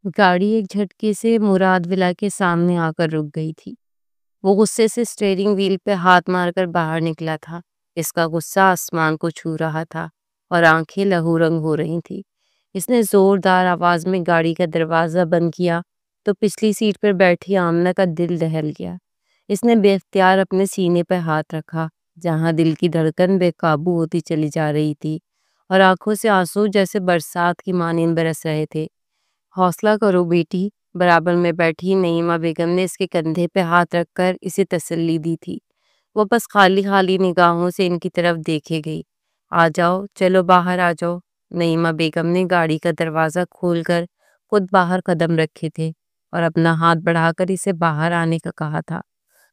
گاڑی ایک جھٹکے سے مراد ولا کے سامنے آ کر رک گئی تھی۔ وہ غصے سے اسٹیئرنگ وہیل پہ ہاتھ مار کر باہر نکلا تھا۔ اس کا غصہ آسمان کو چھو رہا تھا اور آنکھیں لہو رنگ ہو رہی تھی۔ اس نے زوردار آواز میں گاڑی کا دروازہ بند کیا تو پچھلی سیٹ پر بیٹھی آمنہ کا دل دہل گیا۔ اس نے بے اختیار اپنے سینے پہ ہاتھ رکھا جہاں دل کی دھڑکن بے قابو ہوتی چلی جا رہی تھی اور آنکھوں سے آنسو جیسے برسات کی مانند برس رہے تھے۔ حوصلہ کرو بیٹی، برابر میں بیٹھی نعیمہ بیگم نے اس کے کندھے پہ ہاتھ رکھ کر اسے تسلی دی تھی۔ وہ بس خالی خالی نگاہوں سے ان کی طرف دیکھے گئی۔ آ جاؤ، چلو باہر آ جاؤ۔ نعیمہ بیگم نے گاڑی کا دروازہ کھول کر خود باہر قدم رکھے تھے اور اپنا ہاتھ بڑھا کر اسے باہر آنے کا کہا تھا۔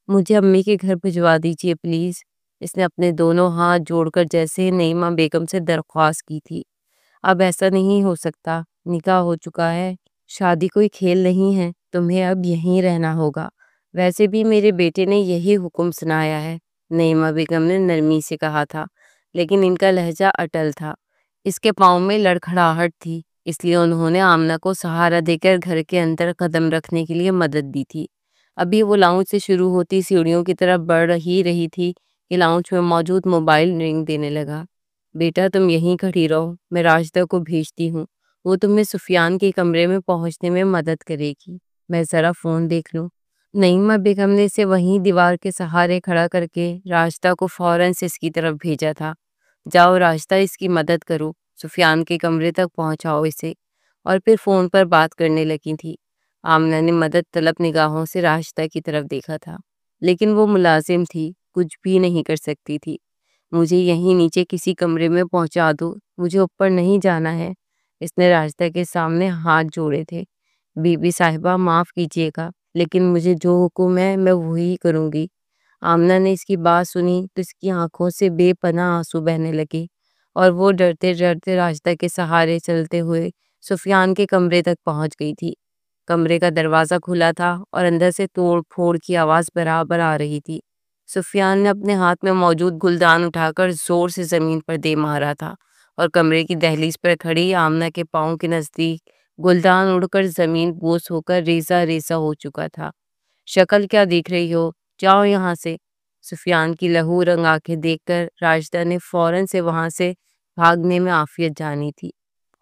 مجھے امی کے گھر بھجوا دیجیے پلیز۔ اس نے اپنے دونوں ہاتھ جوڑ کر جیسے نعیمہ بیگم سے درخواست کی تھی۔ اب ایسا نہیں ہو سکتا، نکاح ہو چکا ہے، شادی کوئی کھیل نہیں ہے، تمہیں اب یہیں رہنا ہوگا۔ ویسے بھی میرے بیٹے نے یہی حکم سنایا ہے، نعیمہ بیگم نے نرمی سے کہا تھا، لیکن ان کا لہجہ اٹل تھا۔ اس کے پاؤں میں لڑکھڑاہٹ تھی، اس لیے انہوں نے آمنہ کو سہارا دے کر گھر کے اندر قدم رکھنے کے لیے مدد دی تھی۔ ابھی وہ لاؤنج سے شروع ہوتی سیڑھیوں کی طرف بڑھ ہی رہی تھی کہ لاؤنج میں موجود موبائل رنگ دینے لگا۔ بیٹا تم یہیں کھڑی رہو، میں راجدہ کو بھیجتی ہوں، وہ تمہیں سفیان کے کمرے میں پہنچنے میں مدد کرے گی۔ میں ذرا فون دیکھ لوں۔ نعیمہ بیگم نے اسے وہیں دیوار کے سہارے کھڑا کر کے راجدہ کو فوراً سے اس کی طرف بھیجا تھا۔ جاؤ راجدہ، اس کی مدد کرو، سفیان کے کمرے تک پہنچاؤ اسے، اور پھر فون پر بات کرنے لگی تھی۔ آمنہ نے مدد طلب نگاہوں سے راجدہ کی طرف دیکھا تھا، لیکن وہ ملازم تھی، کچھ بھی نہیں کر سکتی تھی۔ مجھے یہیں نیچے کسی کمرے میں پہنچا دو، مجھے اوپر نہیں جانا ہے۔ اس نے راجدہ کے سامنے ہاتھ جوڑے تھے۔ بی بی صاحبہ معاف کیجیے گا، لیکن مجھے جو حکم ہے میں وہی کروں گی۔ آمنہ نے اس کی بات سنی تو اس کی آنکھوں سے بے پناہ آنسو بہنے لگے اور وہ ڈرتے ڈرتے راجدہ کے سہارے چلتے ہوئے سفیان کے کمرے تک پہنچ گئی تھی۔ کمرے کا دروازہ کھلا تھا اور اندر سے توڑ پھوڑ کی آواز برابر آ رہی تھی۔ سفیان نے اپنے ہاتھ میں موجود گلدان اٹھا کر زور سے زمین پر دے مارا تھا اور کمرے کی دہلیز پر کھڑی آمنہ کے پاؤں کے نزدیک گلدان اڑ کر زمین بوس ہو کر ریزہ ریزہ ہو چکا تھا۔ شکل کیا دیکھ رہی ہو، جاؤ یہاں سے۔ سفیان کی لہو رنگ آنکھیں دیکھ کر راجدہ نے فوراً سے وہاں سے بھاگنے میں عافیت جانی تھی،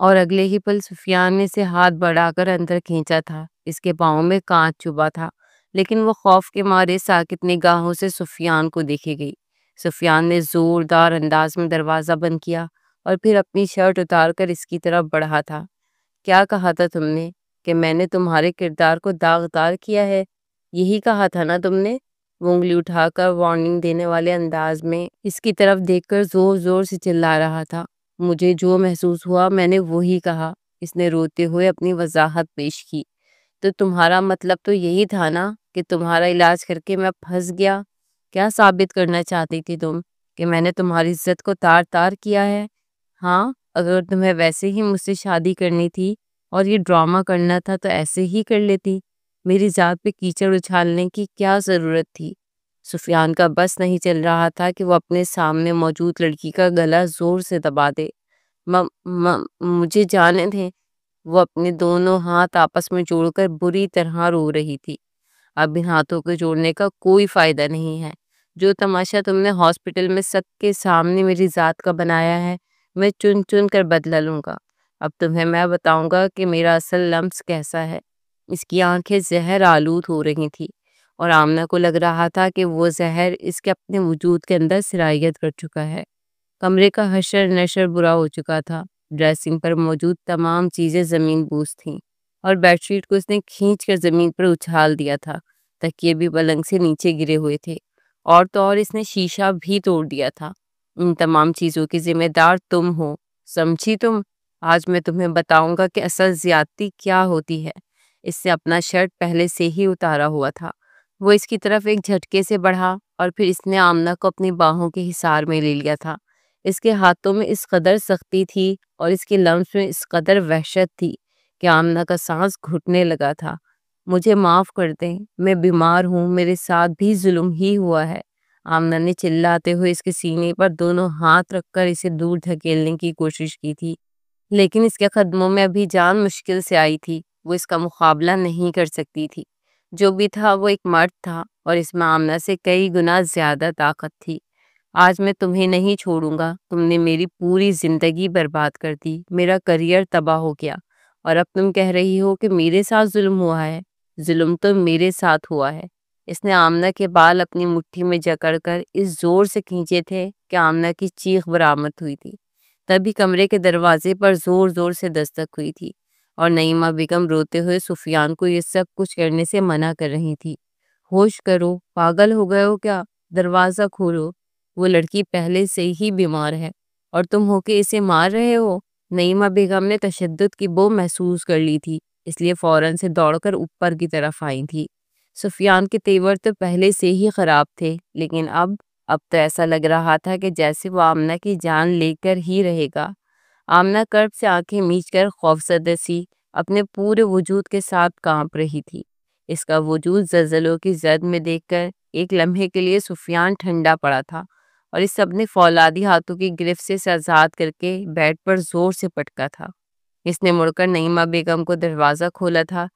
اور اگلے ہی پل سفیان نے اسے ہاتھ بڑھا کر اندر کھینچا تھا۔ اس کے پاؤں میں کانچ چبھا تھا، لیکن وہ خوف کے مارے ساکت نگاہوں سے سفیان کو دیکھے گئی۔ سفیان نے زوردار انداز میں دروازہ بند کیا اور پھر اپنی شرٹ اتار کر اس کی طرف بڑھا تھا۔ کیا کہا تھا تم نے کہ میں نے تمہارے کردار کو داغدار کیا ہے؟ یہی کہا تھا نا تم نے؟ وہ انگلی اٹھا کر وارننگ دینے والے انداز میں اس کی طرف دیکھ کر زور زور سے چلا رہا تھا۔ مجھے جو محسوس ہوا میں نے وہی کہا، اس نے روتے ہوئے اپنی وضاحت پیش کی۔ تو تمہارا مطلب تو یہی تھا نا کہ تمہارا علاج کر کے میں پھنس گیا؟ کیا ثابت کرنا چاہتی تھی تم، کہ میں نے تمہاری عزت کو تار تار کیا ہے؟ ہاں، اگر تمہیں ویسے ہی مجھ سے شادی کرنی تھی اور یہ ڈرامہ کرنا تھا تو ایسے ہی کر لیتی، میری ذات پہ کیچڑ اچھالنے کی کیا ضرورت تھی؟ سفیان کا بس نہیں چل رہا تھا کہ وہ اپنے سامنے موجود لڑکی کا گلا زور سے دبا دے۔ مجھے جانے دیں۔ وہ اپنے دونوں ہاتھ آپس میں جوڑ کر بری طرح رو رہی تھی۔ اب ان ہاتھوں کو جوڑنے کا کوئی فائدہ نہیں ہے۔ جو تماشا تم نے ہاسپٹل میں سب کے سامنے میری ذات کا بنایا ہے، میں چن چن کر بدلہ لوں گا۔ اب تمہیں میں بتاؤں گا کہ میرا اصل لمس کیسا ہے۔ اس کی آنکھیں زہر آلود ہو رہی تھی اور آمنہ کو لگ رہا تھا کہ وہ زہر اس کے اپنے وجود کے اندر سرایت کر چکا ہے۔ کمرے کا حشر نشر برا ہو چکا تھا۔ ڈریسنگ پر موجود تمام چیزیں زمین بوس تھیں اور بیڈ شیٹ کو اس نے کھینچ کر زمین پر اچھال دیا تھا۔ تکیے بھی پلنگ سے نیچے گرے ہوئے تھے، اور تو اور اس نے شیشہ بھی توڑ دیا تھا۔ ان تمام چیزوں کی ذمہ دار تم ہو، سمجھی تم؟ آج میں تمہیں بتاؤں گا کہ اصل زیادتی کیا ہوتی ہے۔ اس نے اپنا شرٹ پہلے سے ہی اتارا ہوا تھا۔ وہ اس کی طرف ایک جھٹکے سے بڑھا اور پھر اس نے آمنہ کو اپنی باہوں کے حصار میں لے لیا تھا۔ اس کے ہاتھوں میں اس قدر سختی تھی اور اس کے لمس میں اس قدر وحشت تھی کہ آمنہ کا سانس گھٹنے لگا تھا۔ مجھے معاف کر دیں، میں بیمار ہوں، میرے ساتھ بھی ظلم ہی ہوا ہے۔ آمنہ نے چلاتے ہوئے اس کے سینے پر دونوں ہاتھ رکھ کر اسے دور دھکیلنے کی کوشش کی تھی، لیکن اس کے قدموں میں ابھی جان مشکل سے آئی تھی۔ وہ اس کا مقابلہ نہیں کر سکتی تھی۔ جو بھی تھا وہ ایک مرد تھا اور اس میں آمنہ سے کئی گنا زیادہ طاقت تھی۔ آج میں تمہیں نہیں چھوڑوں گا، تم نے میری پوری زندگی برباد کر دی، میرا کریئر تباہ ہو گیا، اور اب تم کہہ رہی ہو کہ میرے ساتھ ظلم ہوا ہے۔ ظلم تو میرے ساتھ ہوا ہے۔ اس نے آمنہ کے بال اپنی مٹھی میں جکڑ کر اس زور سے کھینچے تھے کہ آمنہ کی چیخ برآمد ہوئی تھی۔ تبھی کمرے کے دروازے پر زور زور سے دستک ہوئی تھی اور نعیمہ بیگم روتے ہوئے سفیان کو یہ سب کچھ کرنے سے منع کر رہی تھی۔ ہوش کرو، پاگل ہو گئے ہو کیا؟ دروازہ کھولو، وہ لڑکی پہلے سے ہی بیمار ہے اور تم ہو کے اسے مار رہے ہو۔ نعیمہ بیگم نے تشدد کی بو محسوس کر لی تھی، اس لیے فوراً سے دوڑ کر اوپر کی طرف آئی تھی۔ سفیان کے تیور تو پہلے سے ہی خراب تھے، لیکن اب تو ایسا لگ رہا تھا کہ جیسے وہ آمنہ کی جان لے کر ہی رہے گا۔ آمنہ کرب سے آنکھیں میچ کر خوفزدہ سی اپنے پورے وجود کے ساتھ کانپ رہی تھی۔ اس کا وجود زلزلوں کی زد میں دیکھ کر ایک لمحے کے لیے سفیان ٹھنڈا پڑا تھا اور اس اپنے فولادی ہاتھوں کی گرفت سے آزاد کر کے بیڈ پر زور سے پٹکا تھا۔ اس نے مڑ کر نعیمہ بیگم کو دروازہ کھولا تھا۔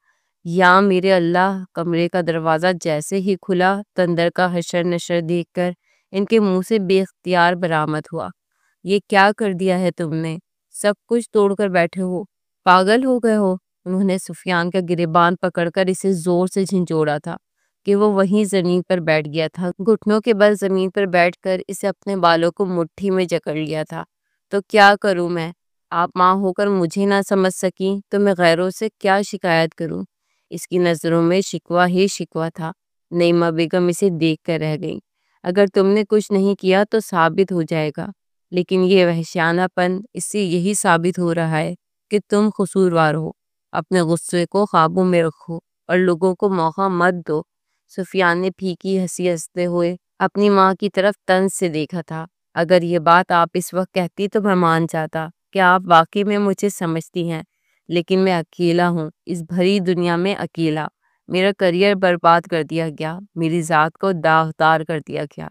یا میرے اللہ! کمرے کا دروازہ جیسے ہی کھلا تو اندر کا حشر نشر دیکھ کر ان کے منہ سے بے اختیار برآمد ہوا۔ یہ کیا کر دیا ہے تم نے؟ سب کچھ توڑ کر بیٹھے ہو، پاگل ہو گئے ہو؟ انہوں نے سفیان کا گریبان پکڑ کر اسے زور سے جھنجھوڑا تھا کہ وہ وہیں زمین پر بیٹھ گیا تھا۔ گھٹنوں کے بل زمین پر بیٹھ کر اسے اپنے بالوں کو مٹھی میں جکڑ لیا تھا۔ تو کیا کروں میں؟ آپ ماں ہو کر مجھے نہ سمجھ سکیں تو میں غیروں سے کیا شکایت کروں؟ اس کی نظروں میں شکوہ ہی شکوہ تھا۔ نعیمہ بیگم اسے دیکھ کر رہ گئی۔ اگر تم نے کچھ نہیں کیا تو ثابت ہو جائے گا، لیکن یہ وحشیانہ پن اس سے یہی ثابت ہو رہا ہے کہ تم قصوروار ہو۔ اپنے غصے کو قابو میں رکھو اور لوگوں کو موقع مت دو۔ سفیان نے پھیکی ہنسی ہنستے ہوئے اپنی ماں کی طرف طنز سے دیکھا تھا۔ اگر یہ بات آپ اس وقت کہتی تو میں مان جاتا کہ آپ واقعی میں مجھے سمجھتی ہیں، لیکن میں اکیلا ہوں، اس بھری دنیا میں اکیلا۔ میرا کریئر برباد کر دیا گیا، میری ذات کو داغدار کر دیا گیا،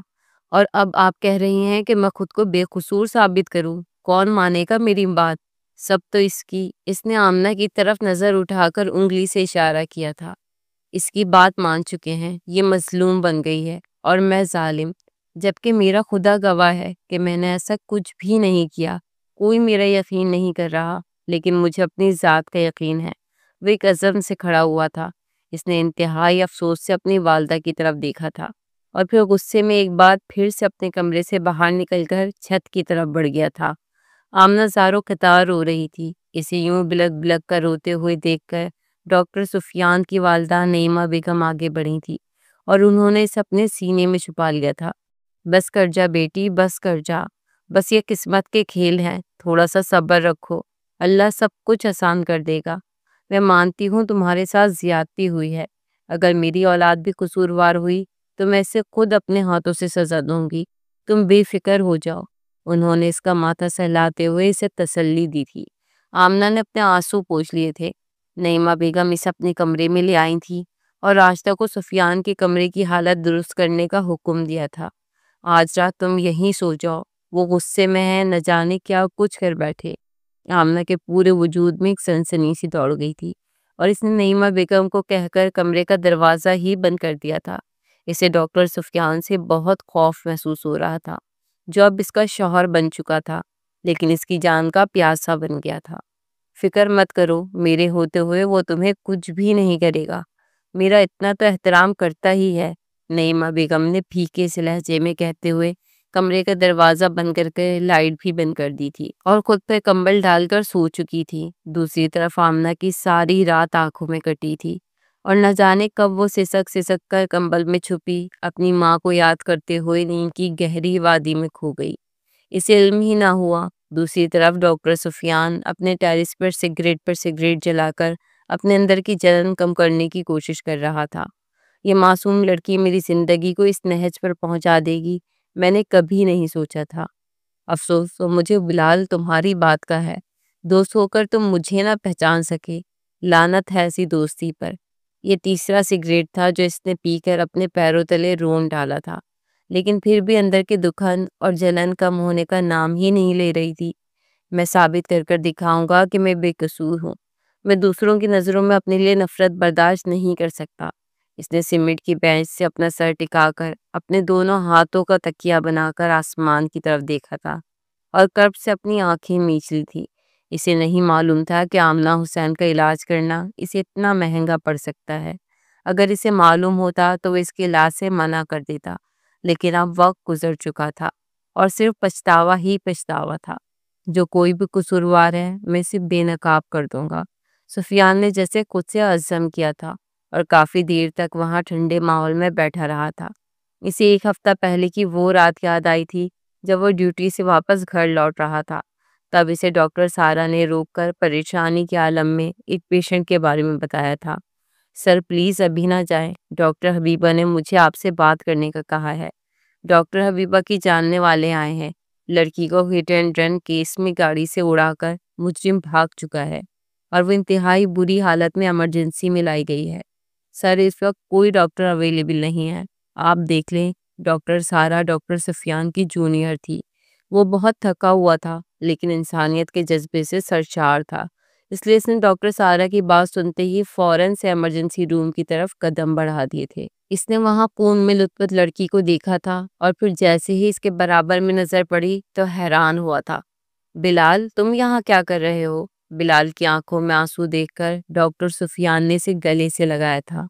اور اب آپ کہہ رہی ہیں کہ میں خود کو بے قصور ثابت کروں۔ کون مانے گا میری بات؟ سب تو اس نے آمنہ کی طرف نظر اٹھا کر انگلی سے اشارہ کیا تھا۔ اس کی بات مان چکے ہیں، یہ مظلوم بن گئی ہے اور میں ظالم، جبکہ میرا خدا گواہ ہے کہ میں نے ایسا کچھ بھی نہیں کیا۔ کوئی میرا یقین نہیں کر رہا، لیکن مجھے اپنی ذات کا یقین ہے۔ وہ ایک عزم سے کھڑا ہوا تھا۔ اس نے انتہائی افسوس سے اپنی والدہ کی طرف دیکھا تھا اور پھر غصے میں ایک بار پھر سے اپنے کمرے سے باہر نکل کر چھت کی طرف بڑھ گیا تھا۔ آمنہ زاروں قطار رو رہی تھی۔ اسے یوں بلک بلک کر روتے ہوئے دیکھ کر ڈاکٹر سفیان کی والدہ نعیمہ بیگم آگے بڑھی تھی اور انہوں نے اسے اپنے سینے میں چھپا لیا تھا۔ بس کر جا بیٹی، بس کر جا، بس یہ قسمت کے کھیل ہیں، تھوڑا سا صبر رکھو، اللہ سب کچھ آسان کر دے گا۔ میں مانتی ہوں تمہارے ساتھ زیادتی ہوئی ہے، اگر میری اولاد بھی قصوروار ہوئی تو میں اسے خود اپنے ہاتھوں سے سزا دوں گی، تم بے فکر ہو جاؤ۔ انہوں نے اس کا ماتھا سہلاتے ہوئے اسے تسلی دی تھی۔ آمنہ نے اپنے آنسو پوچھ لیے تھے۔ نعیمہ بیگم اسے اپنے کمرے میں لے آئی تھی اور راشدہ کو سفیان کے کمرے کی حالت درست کرنے کا حکم دیا تھا۔ آج رات تم یہیں سو جاؤ، وہ غصے میں ہے، نہ جانے کیا کچھ کر بیٹھے۔ آمنہ کے پورے وجود میں ایک سنسنی سی دوڑ گئی تھی اور اس نے نعیمہ بیگم کو کہہ کر کمرے کا دروازہ ہی بند کر دیا تھا۔ اسے ڈاکٹر سفیان سے بہت خوف محسوس ہو رہا تھا، جو اب اس کا شوہر بن چکا تھا، لیکن اس کی جان کا پیاسا بن گیا تھا۔ فکر مت کرو، میرے ہوتے ہوئے وہ تمہیں کچھ بھی نہیں کرے گا، میرا اتنا تو احترام کرتا ہی ہے، نعیمہ بیگم نے پھیکے سے لہجے میں کہتے ہوئے کمرے کا دروازہ بند کر کے لائٹ بھی بند کر دی تھی اور خود پہ کمبل ڈال کر سو چکی تھی۔ دوسری طرف آمنہ کی ساری رات آنکھوں میں کٹی تھی اور نہ جانے کب وہ سسک سسک کر کمبل میں چھپی اپنی ماں کو یاد کرتے ہوئے نیند کی گہری وادی میں کھو گئی۔ اسے علم ہی نہ ہوا۔ دوسری طرف ڈاکٹر سفیان اپنے ٹیرس پر سگریٹ جلا کر اپنے اندر کی جلن کم کرنے کی کوشش کر رہا تھا۔ یہ معصوم لڑکی میری زندگی کو اس نہج پر پہنچا دے گی، میں نے کبھی نہیں سوچا تھا۔ افسوس تو مجھے بلال تمہاری بات کا ہے، دوست ہو کر تم مجھے نہ پہچان سکے، لعنت ہے ایسی دوستی پر۔ یہ تیسرا سگریٹ تھا جو اس نے پی کر اپنے پیروں تلے رون ڈالا تھا، لیکن پھر بھی اندر کے دکھن اور جلن کم ہونے کا نام ہی نہیں لے رہی تھی۔ میں ثابت کر کر دکھاؤں گا کہ میں بے قصور ہوں، میں دوسروں کی نظروں میں اپنے لیے نفرت برداشت نہیں کر سکتا۔ اس نے سیمنٹ کی بینچ سے اپنا سر ٹکا کر اپنے دونوں ہاتھوں کا تکیہ بنا کر آسمان کی طرف دیکھا تھا اور کرب سے اپنی آنکھیں میچ لی تھی۔ اسے نہیں معلوم تھا کہ آمنہ حسین کا علاج کرنا اسے اتنا مہنگا پڑ سکتا ہے۔ اگر اسے معلوم ہوتا تو وہ اس کے علاج سے منع کر دیتا، لیکن اب وقت گزر چکا تھا اور صرف پچھتاوا ہی پچھتاوا تھا۔ جو کوئی بھی قصوروار ہے میں اسے بے نقاب کر دوں گا، سفیان نے جیسے خود سے عزم کیا تھا اور کافی دیر تک وہاں ٹھنڈے ماحول میں بیٹھا رہا تھا۔ اسے ایک ہفتہ پہلے کی وہ رات یاد آئی تھی جب وہ ڈیوٹی سے واپس گھر لوٹ رہا تھا۔ تب اسے ڈاکٹر سارا نے روک کر پریشانی کے عالم میں ایک پیشنٹ کے بارے میں بتایا تھا۔ سر پلیز ابھی نہ جائیں، ڈاکٹر حبیبہ نے مجھے آپ سے بات کرنے کا کہا ہے۔ ڈاکٹر حبیبہ کی جاننے والے آئے ہیں۔ لڑکی کو ہٹ اینڈ رن کیس میں گاڑی سے اڑا کر مجرم بھاگ چکا ہے اور وہ انتہائی بری حالت میں ایمرجنسی میں لائی گئی ہے۔ سر اس وقت کوئی ڈاکٹر اویلیبل نہیں ہے، آپ دیکھ لیں۔ ڈاکٹر سارا ڈاکٹر سفیان کی جونیئر تھی۔ وہ بہت تھکا ہوا تھا لیکن انسانیت کے جذبے سے سرشار تھا، اس لیے اس نے ڈاکٹر سارا کی بات سنتے ہی فوراً سے ایمرجنسی روم کی طرف قدم بڑھا دیے تھے۔ اس نے وہاں خون میں لطفت لڑکی کو دیکھا تھا اور پھر جیسے ہی اس کے برابر میں نظر پڑی تو حیران ہوا تھا۔ بلال، تم یہاں کیا کر رہے ہو؟ بلال کی آنکھوں میں آنسو دیکھ کر ڈاکٹر سفیان نے اسے گلے سے لگایا تھا۔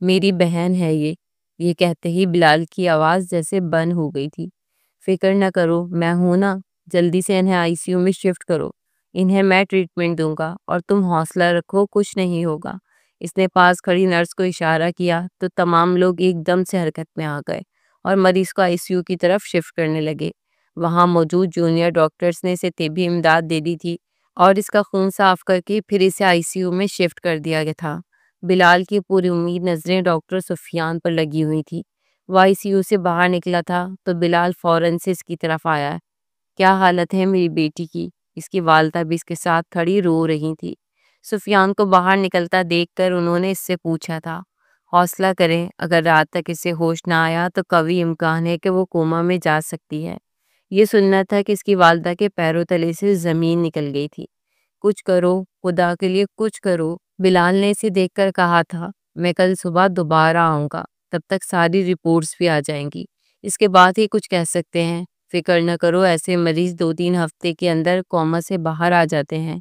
میری بہن ہے یہ کہتے ہی بلال کی آواز جیسے بند ہو گئی تھی۔ فکر نہ کرو، میں ہوں نا، جلدی سے انہیں آئی سی یو میں شفٹ کرو، انہیں میں ٹریٹمنٹ دوں گا اور تم حوصلہ رکھو، کچھ نہیں ہوگا۔ اس نے پاس کھڑی نرس کو اشارہ کیا تو تمام لوگ ایک دم سے حرکت میں آ گئے اور مریض کو آئی سی یو کی طرف شفٹ کرنے لگے۔ وہاں موجود جونیئر ڈاکٹرز نے اسے طبی امداد دے دی تھی اور اس کا خون صاف کر کے پھر اسے آئی سی یو میں شفٹ کر دیا گیا تھا۔ بلال کی پوری امید نظریں ڈاکٹر سفیان پر لگی ہوئی تھی۔ وہ آئی سی یو سے باہر نکلا تھا تو بلال فوراً سے اس کی طرف آیا۔ کیا حالت ہے میری بیٹی کی؟ اس کی والدہ بھی اس کے ساتھ کھڑی رو رہی تھی۔ سفیان کو باہر نکلتا دیکھ کر انہوں نے اس سے پوچھا تھا، حوصلہ کریں، اگر رات تک اسے ہوش نہ آیا تو قوی امکان ہے کہ وہ کوما میں جا سکتی ہے۔ یہ سننا تھا کہ اس کی والدہ کے پیروں تلے سے زمین نکل گئی تھی۔ کچھ کرو، خدا کے لیے کچھ کرو، بلال نے اسے دیکھ کر کہا تھا۔ میں کل صبح دوبارہ آؤں گا، تب تک ساری رپورٹس بھی آ جائیں گی، اس کے بعد ہی کچھ کہہ سکتے ہیں۔ فکر نہ کرو، ایسے مریض 2-3 ہفتے کے اندر کوما سے باہر آ جاتے ہیں۔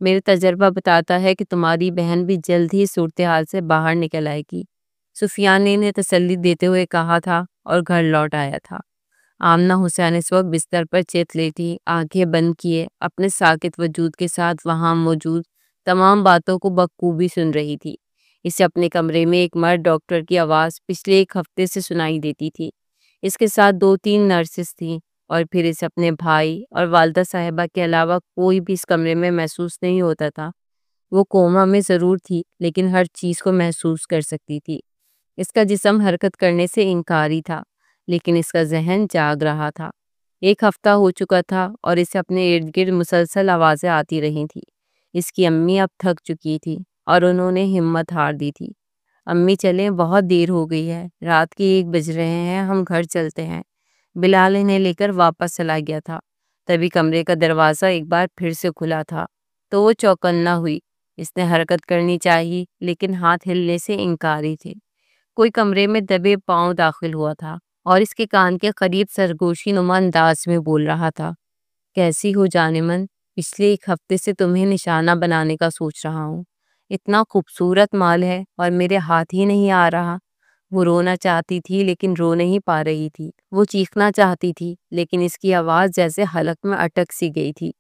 میرا تجربہ بتاتا ہے کہ تمہاری بہن بھی جلد ہی صورتحال سے باہر نکل آئے گی، سفیان نے انہیں تسلی دیتے ہوئے کہا تھا اور گھر لوٹ آیا تھا۔ آمنہ حسین اس وقت بستر پر چت لیٹی، آنکھیں بند کیے اپنے ساکت وجود کے ساتھ وہاں موجود تمام باتوں کو بخوبی سن رہی تھی۔ اسے اپنے کمرے میں ایک مرد ڈاکٹر کی آواز پچھلے 1 ہفتے سے سنائی دیتی تھی۔ اس کے ساتھ 2-3 نرسز تھیں اور پھر اسے اپنے بھائی اور والدہ صاحبہ کے علاوہ کوئی بھی اس کمرے میں محسوس نہیں ہوتا تھا۔ وہ کوما میں ضرور تھی لیکن ہر چیز کو محسوس کر سکتی تھی۔ اس کا جسم حرکت کرنے سے انکاری تھا لیکن اس کا ذہن جاگ رہا تھا۔ 1 ہفتہ ہو چکا تھا اور اسے اپنے ارد گرد مسلسل آوازیں آتی رہی تھی۔ اس کی امی اب تھک چکی تھی اور انہوں نے ہمت ہار دی تھی۔ امی چلیں، بہت دیر ہو گئی ہے، رات کے 1 بج رہے ہیں، ہم گھر چلتے ہیں۔ بلال انہیں لے کر واپس چلا گیا تھا۔ تبھی کمرے کا دروازہ ایک بار پھر سے کھلا تھا تو وہ چوکنا ہوئی۔ اس نے حرکت کرنی چاہی لیکن ہاتھ ہلنے سے انکاری تھے۔ کوئی کمرے میں دبے پاؤں داخل ہوا تھا اور اس کے کان کے قریب سرگوشی نما انداز میں بول رہا تھا، کیسی ہو جان من؟ پچھلے 1 ہفتے سے تمہیں نشانہ بنانے کا سوچ رہا ہوں۔ اتنا خوبصورت مال ہے اور میرے ہاتھ ہی نہیں آ رہا۔ وہ رونا چاہتی تھی لیکن رو نہیں پا رہی تھی۔ وہ چیخنا چاہتی تھی لیکن اس کی آواز جیسے حلق میں اٹک سی گئی تھی۔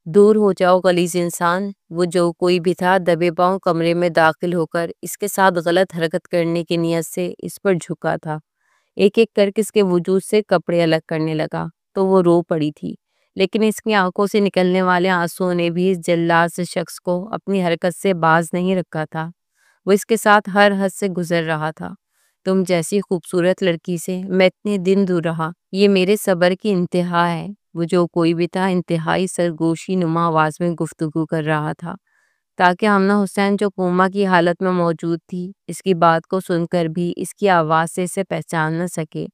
دور ہو جاؤ غلیظ انسان۔ وہ جو کوئی بھی تھا دبے پاؤں کمرے میں داخل ہو کر اس کے ساتھ غلط حرکت کرنے کی نیت سے اس پر جھکا تھا۔ ایک ایک کر کے اس کے وجود سے کپڑے الگ کرنے لگا تو وہ رو پڑی تھی لیکن اس کی آنکھوں سے نکلنے والے آنسوؤں نے بھی اس جلاد سے شخص کو اپنی حرکت سے باز نہیں رکھا تھا۔ وہ اس کے ساتھ ہر حد سے گزر رہا تھا۔ تم جیسی خوبصورت لڑکی سے میں اتنے دن دور رہا، یہ میرے صبر کی انتہا ہے۔ وہ جو کوئی بھی تھا انتہائی سرگوشی نما آواز میں گفتگو کر رہا تھا تاکہ آمنہ حسین جو کوما کی حالت میں موجود تھی اس کی بات کو سن کر بھی اس کی آواز سے اسے پہچان نہ سکے۔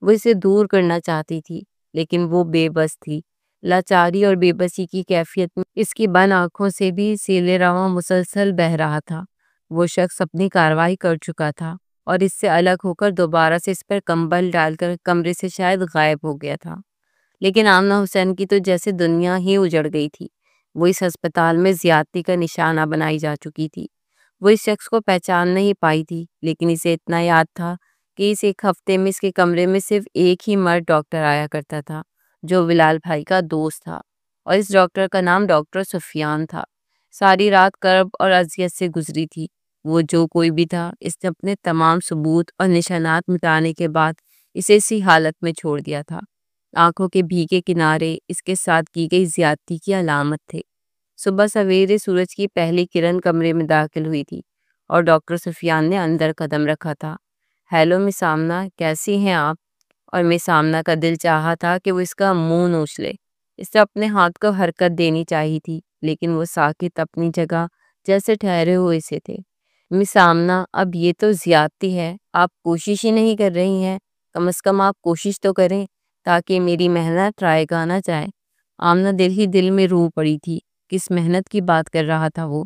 وہ اسے دور کرنا چاہتی تھی لیکن وہ بے بس تھی۔ لاچاری اور بے بسی کی کیفیت میں اس کی بند آنکھوں سے بھی سیلِ رواں مسلسل بہہ رہا تھا۔ وہ شخص اپنی کارروائی کر چکا تھا اور اس سے الگ ہو کر دوبارہ سے اس پر کمبل ڈال کر کمرے سے شاید غائب ہو گیا تھا۔ لیکن آمنہ حسین کی تو جیسے دنیا ہی اجڑ گئی تھی۔ وہ اس ہسپتال میں زیادتی کا نشانہ بنائی جا چکی تھی۔ وہ اس شخص کو پہچان نہیں پائی تھی، لیکن اسے اتنا یاد تھا کہ اس ایک ہفتے میں اس کے کمرے میں صرف ایک ہی مرد ڈاکٹر آیا کرتا تھا، جو بلال بھائی کا دوست تھا، اور اس ڈاکٹر کا نام ڈاکٹر سفیان تھا۔ ساری رات کرب اور اذیت سے گزری تھی۔ وہ جو کوئی بھی تھا، اس نے اپنے تمام ثبوت اور نشانات مٹانے کے بعد اسے اسی حالت میں چھوڑ دیا تھا۔ آنکھوں کے بھیگے کنارے اس کے ساتھ کی گئی زیادتی کی علامت تھے۔ صبح سویرے سورج کی پہلی کرن کمرے میں داخل ہوئی تھی اور ڈاکٹر سفیان نے اندر قدم رکھا تھا۔ ہیلو مس آمنہ، کیسی ہیں آپ؟ اور مس آمنہ کا دل چاہا تھا کہ وہ اس کا منہ نوچ لے۔ اس نے اپنے ہاتھ کو حرکت دینی چاہی تھی، لیکن وہ ساکت اپنی جگہ جیسے ٹھہرے ہوئے سے تھے۔ مس آمنہ، اب یہ تو زیادتی ہے، آپ کوشش ہی نہیں کر رہی ہیں۔ کم از کم آپ کوشش تو کریں تاکہ میری محنت رائگاں نہ جائے۔ آمنہ دل ہی دل میں رو پڑی تھی۔ کس محنت کی بات کر رہا تھا وہ؟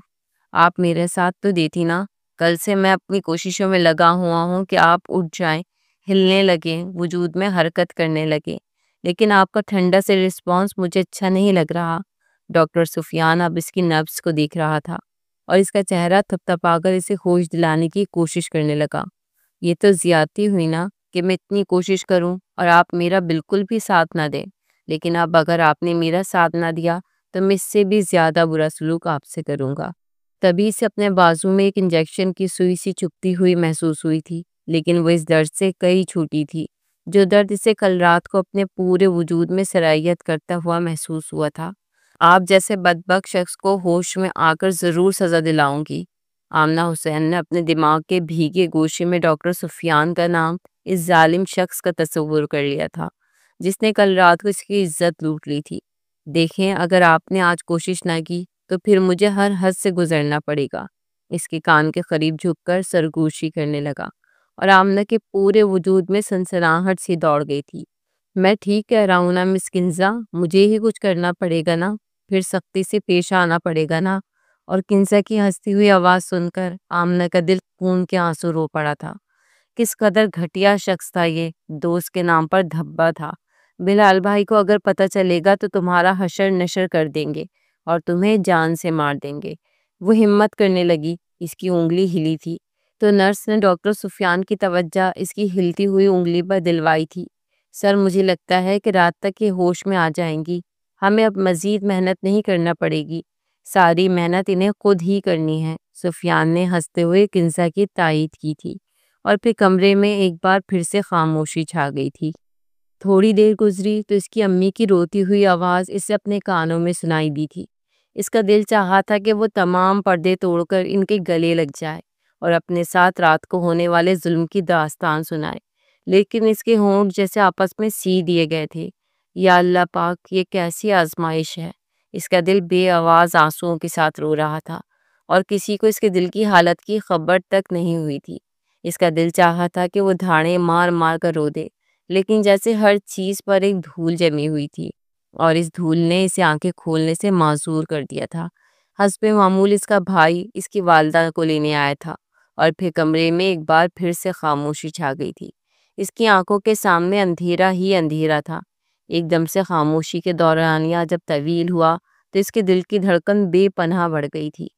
آپ میرے ساتھ تو دیتی نا۔ کل سے میں اپنی کوششوں میں لگا ہوا ہوں کہ آپ اٹھ جائیں، ہلنے لگیں، وجود میں حرکت کرنے لگیں، لیکن آپ کا ٹھنڈا سے رسپانس مجھے اچھا نہیں لگ رہا۔ ڈاکٹر سفیان اب اس کی نبض کو دیکھ رہا تھا اور اس کا چہرہ تھپتھپا کر اسے ہوش دلانے کی کوشش کرنے لگا۔ یہ تو زیادتی ہوئی نا کہ میں اتنی کوشش کروں اور آپ میرا بالکل بھی ساتھ نہ دیں، لیکن اب اگر آپ نے میرا ساتھ نہ دیا تو میں اس سے بھی زیادہ برا سلوک آپ سے کروں گا۔ تبھی سے اپنے بازو میں ایک انجیکشن کی سوئی سی چبھتی ہوئی محسوس ہوئی تھی، لیکن وہ اس درد سے کئی چھوٹی تھی جو درد اسے کل رات کو اپنے پورے وجود میں سرایت کرتا ہوا محسوس ہوا تھا۔ آپ جیسے بدبخت شخص کو ہوش میں آ کر ضرور سزا دلاؤں گی۔ آمنہ حسین نے اپنے دماغ کے بھیگے گوشے میں ڈاکٹر سفیان کا نام اس ظالم شخص کا تصور کر لیا تھا جس نے کل رات کو اس کی عزت لوٹ لی تھی۔ دیکھیں، اگر آپ نے آج کوشش نہ کی تو پھر مجھے ہر حد سے گزرنا پڑے گا۔ اس کے کان کے قریب جھک کر سرگوشی کرنے لگا اور آمنہ کے پورے وجود میں سنسناہٹ سی دوڑ گئی تھی۔ میں ٹھیک کہہ رہا ہوں نا مس کنزا؟ مجھے ہی کچھ کرنا پڑے گا نا، پھر سختی سے پیش آنا پڑے گا نا۔ اور کنزا کی ہنستی ہوئی آواز سن کر آمنہ کا دل خون کے آنسو رو پڑا تھا۔ کس قدر گھٹیا شخص تھا یہ، دوست کے نام پر دھبا تھا۔ بلال بھائی کو اگر پتہ چلے گا تو تمہارا حشر نشر کر دیں گے اور تمہیں جان سے مار دیں گے۔ وہ ہمت کرنے لگی، اس کی انگلی ہلی تھی تو نرس نے ڈاکٹر سفیان کی توجہ اس کی ہلتی ہوئی انگلی پر دلوائی تھی۔ سر، مجھے لگتا ہے کہ رات تک یہ ہوش میں آ جائیں گی۔ ہمیں اب مزید محنت نہیں کرنا پڑے گی، ساری محنت انہیں خود ہی کرنی ہے۔ سفیان نے ہنستے ہوئے کنزا کی تائید کی تھی اور پھر کمرے میں ایک بار پھر سے خاموشی چھا گئی تھی۔ تھوڑی دیر گزری تو اس کی امی کی روتی ہوئی آواز اسے اپنے کانوں میں سنائی دی تھی۔ اس کا دل چاہا تھا کہ وہ تمام پردے توڑ کر ان کے گلے لگ جائے اور اپنے ساتھ رات کو ہونے والے ظلم کی داستان سنائے، لیکن اس کے ہونٹ جیسے آپس میں سی دیے گئے تھے۔ یا اللہ پاک، یہ کیسی آزمائش ہے! اس کا دل بے آواز آنسوؤں کے ساتھ رو رہا تھا اور کسی کو اس کے دل کی حالت کی خبر تک نہیں ہوئی تھی۔ اس کا دل چاہا تھا کہ وہ دھاڑیں مار مار کر رو دے، لیکن جیسے ہر چیز پر ایک دھول جمی ہوئی تھی اور اس دھول نے اسے آنکھیں کھولنے سے معذور کر دیا تھا۔ حسب معمول اس کا بھائی اس کی والدہ کو لینے آیا تھا اور پھر کمرے میں ایک بار پھر سے خاموشی چھا گئی تھی۔ اس کی آنکھوں کے سامنے اندھیرا ہی اندھیرا تھا۔ ایک دم سے خاموشی کے دورانیہ جب طویل ہوا تو اس کے دل کی دھڑکن بے پناہ بڑھ گئی تھی۔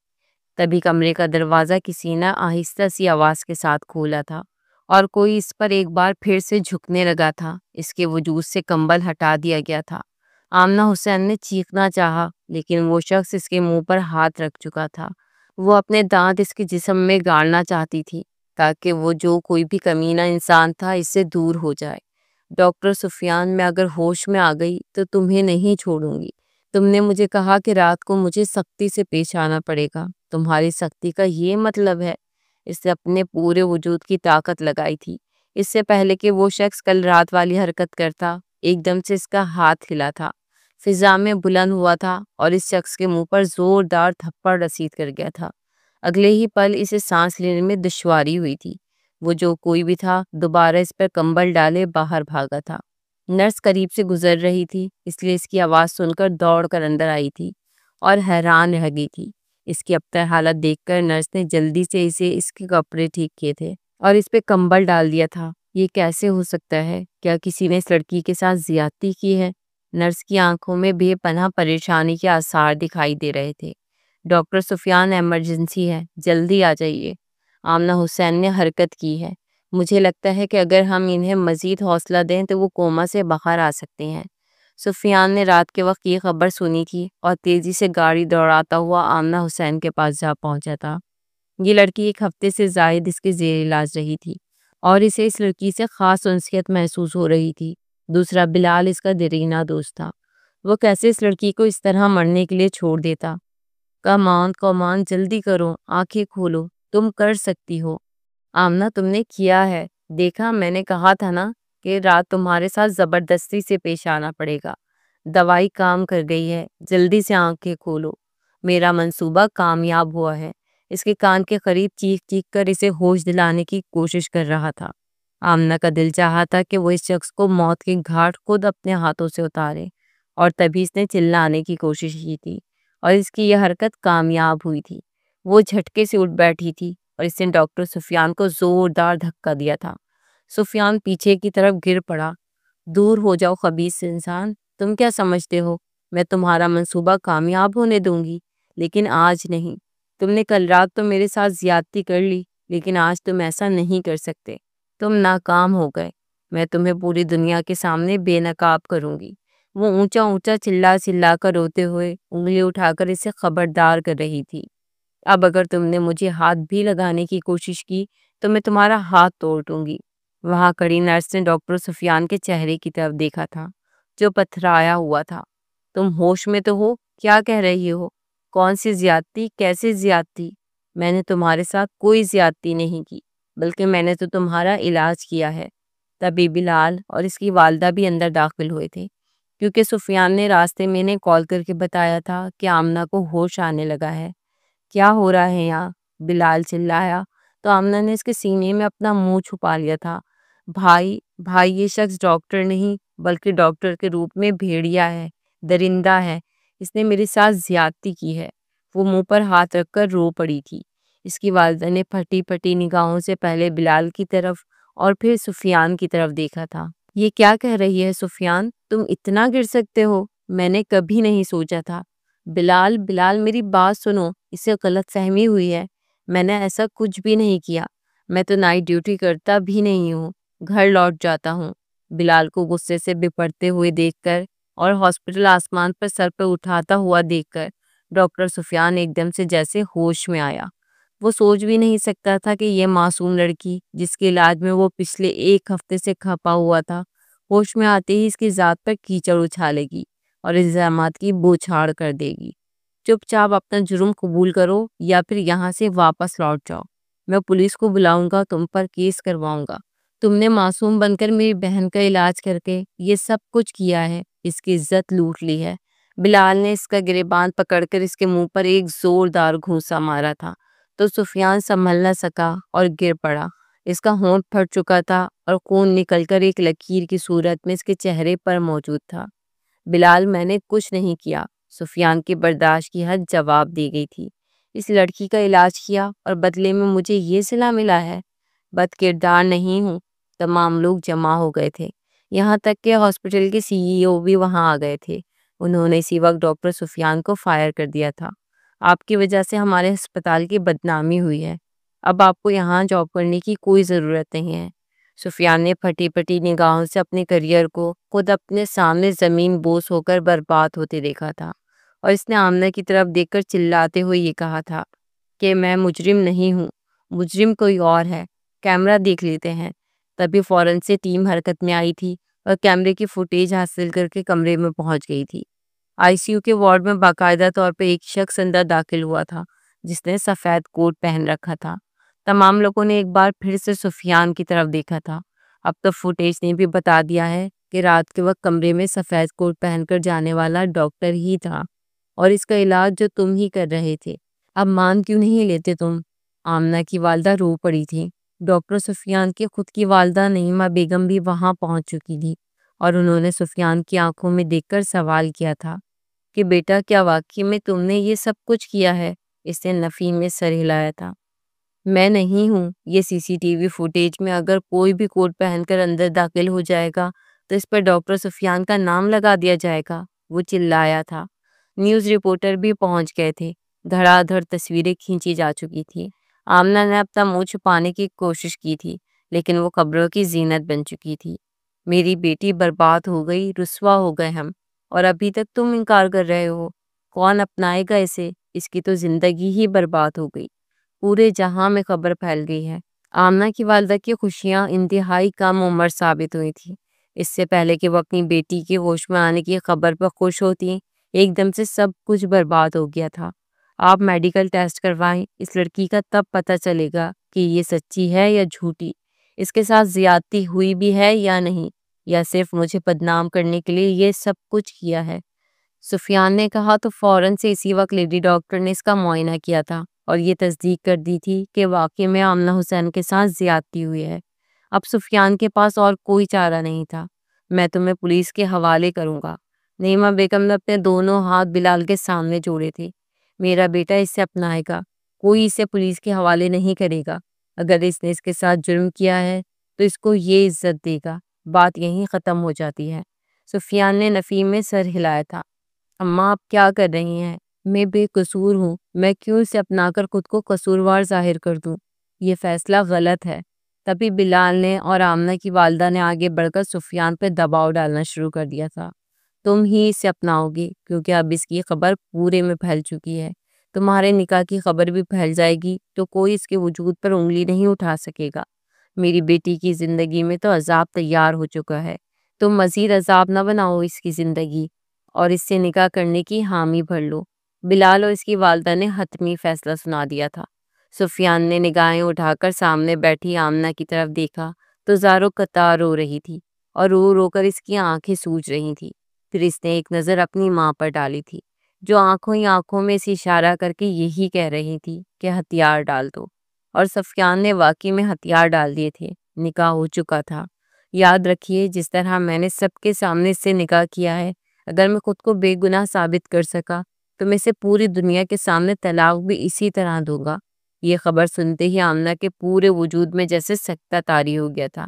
تبھی کمرے کا دروازہ کسی نے آہستہ سی آواز کے ساتھ کھولا تھا اور کوئی اس پر ایک بار پھر سے جھکنے لگا تھا۔ اس کے وجود سے کمبل ہٹا دیا گیا تھا۔ آمنہ حسین نے چیخنا چاہا، لیکن وہ شخص اس کے منہ پر ہاتھ رکھ چکا تھا۔ وہ اپنے دانت اس کے جسم میں گاڑنا چاہتی تھی تاکہ وہ جو کوئی بھی کمینہ انسان تھا اس سے دور ہو جائے۔ ڈاکٹر سفیان، میں اگر ہوش میں آ گئی تو تمہیں نہیں چھوڑوں گی۔ تم نے مجھے کہا کہ رات کو مجھے سختی سے پیش آنا پڑے گا، تمہاری سختی کا یہ مطلب ہے؟ اس نے اپنے پورے وجود کی طاقت لگائی تھی۔ اس سے پہلے کہ وہ شخص کل رات والی حرکت کرتا، ایک دم سے اس کا ہاتھ ہلا تھا، فضا میں بلند ہوا تھا اور اس شخص کے منہ پر زوردار تھپڑ رسید کر گیا تھا۔ اگلے ہی پل اسے سانس لینے میں دشواری ہوئی تھی۔ وہ جو کوئی بھی تھا دوبارہ اس پر کمبل ڈالے باہر بھاگا تھا۔ نرس قریب سے گزر رہی تھی، اس لیے اس کی آواز سن کر دوڑ کر اندر آئی تھی اور حیران رہ گئی تھی۔ اس کی ابتر حالت دیکھ کر نرس نے جلدی سے اس کے کپڑے ٹھیک کیے تھے اور اس پہ کمبل ڈال دیا تھا۔ یہ کیسے ہو سکتا ہے؟ کیا کسی نے اس لڑکی کے ساتھ زیادتی کی ہے؟ نرس کی آنکھوں میں بے پناہ پریشانی کے آثار دکھائی دے رہے تھے۔ ڈاکٹر سفیان، ایمرجنسی ہے، جلدی آ جائیے۔ آمنہ حسین نے حرکت کی ہے۔ مجھے لگتا ہے کہ اگر ہم انہیں مزید حوصلہ دیں تو وہ کوما سے باہر آ سکتے ہیں۔ سفیان نے رات کے وقت یہ خبر سنی تھی اور تیزی سے گاڑی دوڑاتا ہوا آمنہ حسین کے پاس جا پہنچا تھا۔ یہ لڑکی ایک ہفتے سے زائد اس کے زیر علاج رہی تھی اور اسے اس لڑکی سے خاص انسیت محسوس ہو رہی تھی۔ دوسرا بلال اس کا دیرینہ دوست تھا۔ وہ کیسے اس لڑکی کو اس طرح مرنے کے لیے چھوڑ دیتا؟ کمان جلدی کرو، آنکھیں کھولو، تم کر سکتی ہو۔ آمنہ، تم نے کیا ہے؟ دیکھا، میں نے کہا تھا نا کہ رات تمہارے ساتھ زبردستی سے پیش آنا پڑے گا۔ دوائی کام کر گئی ہے، جلدی سے آنکھیں کھولو۔ میرا منصوبہ کامیاب ہوا ہے۔ اس کے کان کے قریب چیخ چیخ کر اسے ہوش دلانے کی کوشش کر رہا تھا۔ آمنہ کا دل چاہا تھا کہ وہ اس شخص کو موت کے گھاٹ خود اپنے ہاتھوں سے اتارے، اور تبھی اس نے چلانے کی کوشش کی تھی اور اس کی یہ حرکت کامیاب ہوئی تھی۔ وہ جھٹکے سے اٹھ بیٹھی تھی اور اس نے ڈاکٹر سفیان کو زوردار دھکا دیا تھا۔ سفیان پیچھے کی طرف گر پڑا۔ دور ہو جاؤ خبیث انسان، تم کیا سمجھتے ہو میں تمہارا منصوبہ کامیاب ہونے دوں گی؟ لیکن آج نہیں۔ تم نے کل رات تو میرے ساتھ زیادتی کر لی، لیکن آج تم ایسا نہیں کر سکتے۔ تم ناکام ہو گئے۔ میں تمہیں پوری دنیا کے سامنے بے نقاب کروں گی۔ وہ اونچا اونچا چلا کر روتے ہوئے انگلی اٹھا کر اسے خبردار کر رہی تھی۔ اب اگر تم نے مجھے ہاتھ بھی لگانے کی کوشش کی تو میں تمہارا ہاتھ توڑ دوں گی۔ وہاں کڑی نرس نے ڈاکٹر سفیان کے چہرے کی طرف دیکھا تھا جو پتھرایا ہوا تھا۔ تم ہوش میں تو ہو؟ کیا کہہ رہی ہو؟ کون سی زیادتی؟ کیسے زیادتی؟ میں نے تمہارے ساتھ کوئی زیادتی نہیں کی، بلکہ میں نے تو تمہارا علاج کیا ہے۔ تبھی بلال اور اس کی والدہ بھی اندر داخل ہوئے تھے، کیونکہ سفیان نے راستے میں انہیں کال کر کے بتایا تھا کہ آمنہ کو ہوش آنے لگا ہے۔ کیا ہو رہا ہے یہاں؟ بلال چلایا تو آمنہ نے اس کے سینے میں اپنا منہ چھپا لیا تھا۔ بھائی یہ شخص ڈاکٹر نہیں بلکہ ڈاکٹر کے روپ میں بھیڑیا ہے، درندہ ہے۔ اس نے میرے ساتھ زیادتی کی ہے۔ وہ منہ پر ہاتھ رکھ کر رو پڑی تھی۔ اس کی والدہ نے پھٹی پھٹی نگاہوں سے پہلے بلال کی طرف اور پھر سفیان کی طرف دیکھا تھا۔ یہ کیا کہہ رہی ہے سفیان؟ تم اتنا گر سکتے ہو؟ میں نے کبھی نہیں سوچا تھا۔ بلال میری بات سنو، اسے غلط فہمی ہوئی ہے۔ میں نے ایسا کچھ بھی نہیں کیا۔ میں تو نائٹ ڈیوٹی کرتا بھی نہیں ہوں، گھر لوٹ جاتا ہوں۔ بلال کو غصے سے بپڑتے ہوئے دیکھ کر اور ہاسپٹل آسمان پر سر پہ اٹھاتا ہوا دیکھ کر ڈاکٹر سفیان ایک دم سے جیسے ہوش میں آیا۔ وہ سوچ بھی نہیں سکتا تھا کہ یہ معصوم لڑکی جس کے علاج میں وہ پچھلے ایک ہفتے سے کھپا ہوا تھا، ہوش میں آتے ہی اس کی ذات پر کیچڑ اچھالے گی اور الزامات کی بوچھاڑ کر دے گی۔ چپ چاپ اپنا جرم قبول کرو یا پھر یہاں سے واپس لوٹ جاؤ۔ میں پولیس کو بلاؤں گا، تم پر کیس کرواؤں گا۔ تم نے معصوم بن کر میری بہن کا علاج کر کے یہ سب کچھ کیا ہے، اس کی عزت لوٹ لی ہے۔ بلال نے اس کا گریبان پکڑ کر اس کے منہ پر ایک زوردار گھونسا مارا تھا تو سفیان سنبھل نہ سکا اور گر پڑا۔ اس کا ہونٹ پھٹ چکا تھا اور خون نکل کر ایک لکیر کی صورت میں اس کے چہرے پر موجود تھا۔ بلال، میں نے کچھ نہیں کیا، سفیان کی برداشت کی حد جواب دی گئی تھی۔ اس لڑکی کا علاج کیا اور بدلے میں مجھے یہ صلہ ملا ہے؟ بد کردار نہیں ہوں۔ تمام لوگ جمع ہو گئے تھے، یہاں تک کہ ہاسپٹل کے CEO بھی وہاں آ گئے تھے۔ انہوں نے اسی وقت ڈاکٹر سفیان کو فائر کر دیا تھا۔ آپ کی وجہ سے ہمارے ہسپتال کی بدنامی ہوئی ہے۔ اب آپ کو یہاں جاب کرنے کی کوئی ضرورت نہیں ہے۔ سفیان نے پھٹی پھٹی نگاہوں سے اپنے کریئر کو خود اپنے سامنے زمین بوس ہو کر برباد ہوتے دیکھا تھا، اور اس نے آمنہ کی طرف دیکھ کر چلاتے ہوئے یہ کہا تھا کہ میں مجرم نہیں ہوں، مجرم کوئی اور ہے۔ کیمرہ دیکھ لیتے ہیں۔ تبھی فوراً سے ٹیم حرکت میں آئی تھی اور کیمرے کی فوٹیج حاصل کر کے کمرے میں پہنچ گئی تھی۔ ICU کے وارڈ میں باقاعدہ طور پہ ایک شخص اندر داخل ہوا تھا جس نے سفید کوٹ پہن رکھا تھا۔ تمام لوگوں نے ایک بار پھر سے سفیان کی طرف دیکھا تھا۔ اب تو فوٹیج نے بھی بتا دیا ہے کہ رات کے وقت کمرے میں سفید کوٹ پہن کر جانے والا ڈاکٹر ہی تھا، اور اس کا علاج جو تم ہی کر رہے تھے۔ اب مان کیوں نہیں لیتے تم؟ آمنہ کی والدہ رو پڑی تھی۔ ڈاکٹر سفیان کی خود کی والدہ نعیمہ بیگم بھی وہاں پہنچ چکی تھی اور انہوں نے سفیان کی آنکھوں میں دیکھ کر سوال کیا تھا کہ بیٹا کیا واقعی میں تم نے یہ سب کچھ کیا ہے؟ اس نے نفی میں سر ہلایا تھا۔ میں نہیں ہوں، یہ سی سی ٹی وی فوٹیج میں اگر کوئی بھی کوٹ پہن کر اندر داخل ہو جائے گا تو اس پر ڈاکٹر سفیان کا نام لگا دیا جائے گا، وہ چلایا تھا۔ نیوز رپورٹر بھی پہنچ گئے تھے، دھڑا دھڑ تصویریں کھینچی جا چکی تھی۔ آمنہ نے اپنا منہ چھپانے کی کوشش کی تھی، لیکن وہ خبروں کی زینت بن چکی تھی۔ میری بیٹی برباد ہو گئی، رسوا ہو گئے ہم، اور ابھی تک تم انکار کر رہے ہو۔ کون اپنائے گا اسے؟ اس کی تو زندگی ہی برباد ہو گئی۔ پورے جہاں میں خبر پھیل گئی ہے۔ آمنہ کی والدہ کی خوشیاں انتہائی کم عمر ثابت ہوئی تھی۔ اس سے پہلے کہ وہ اپنی بیٹی کے ہوش میں آنے کی خبر پر خوش ہوتی، ایک دم سے سب کچھ برباد ہو گیا تھا۔ آپ میڈیکل ٹیسٹ کروائیں، اس لڑکی کا تب پتہ چلے گا کہ یہ سچی ہے یا جھوٹی، اس کے ساتھ زیادتی ہوئی بھی ہے یا نہیں، یا صرف مجھے بدنام کرنے کے لیے یہ سب کچھ کیا ہے۔ سفیان نے کہا تو فوراً سے اسی وقت لیڈی ڈاکٹر نے اس کا معائنہ کیا تھا اور یہ تصدیق کر دی تھی کہ واقعی میں آمنہ حسین کے ساتھ زیادتی ہوئی ہے۔ اب سفیان کے پاس اور کوئی چارہ نہیں تھا۔ میں تمہیں پولیس کے حوالے کروں گا۔ نعیمہ بیگم نے اپنے دونوں ہاتھ بلال کے سامنے جوڑے تھے۔ میرا بیٹا اسے اپنائے گا، کوئی اسے پولیس کے حوالے نہیں کرے گا۔ اگر اس نے اس کے ساتھ جرم کیا ہے تو اس کو یہ عزت دے گا، بات یہیں ختم ہو جاتی ہے۔ سفیان نے نفی میں سر ہلایا تھا۔ اماں آپ کیا کر رہی ہیں؟ میں بے قصور ہوں، میں کیوں اسے اپنا کر خود کو قصوروار ظاہر کر دوں؟ یہ فیصلہ غلط ہے۔ تبھی بلال نے اور آمنہ کی والدہ نے آگے بڑھ کر سفیان پہ دباؤ ڈالنا شروع کر دیا تھا۔ تم ہی اسے اپناؤ گے کیونکہ اب اس کی خبر پورے میں پھیل چکی ہے۔ تمہارے نکاح کی خبر بھی پھیل جائے گی تو کوئی اس کے وجود پر انگلی نہیں اٹھا سکے گا۔ میری بیٹی کی زندگی میں تو عذاب تیار ہو چکا ہے، تم مزید عذاب نہ بناؤ اس کی زندگی، اور اس سے نکاح کرنے کی حامی بھر لو۔ بلال اور اس کی والدہ نے حتمی فیصلہ سنا دیا تھا۔ سفیان نے نگاہیں اٹھا کر سامنے بیٹھی آمنہ کی طرف دیکھا تو زارو قطار رو رہی تھی اور رو رو کر اس کی آنکھیں سوج رہی تھی۔ پھر اس نے ایک نظر اپنی ماں پر ڈالی تھی جو آنکھوں ہی آنکھوں میں اسے اشارہ کر کے یہی کہہ رہی تھی کہ ہتھیار ڈال دو، اور سفیان نے واقعی میں ہتھیار ڈال دیے تھے۔ نکاح ہو چکا تھا۔ یاد رکھیے جس طرح میں نے سب کے سامنے اس سے نکاح کیا ہے، اگر میں خود کو بے گناہ ثابت کر سکا تو میں اسے پوری دنیا کے سامنے طلاق بھی اسی طرح دوں گا۔ یہ خبر سنتے ہی آمنہ کے پورے وجود میں جیسے سکتہ طاری ہو گیا تھا۔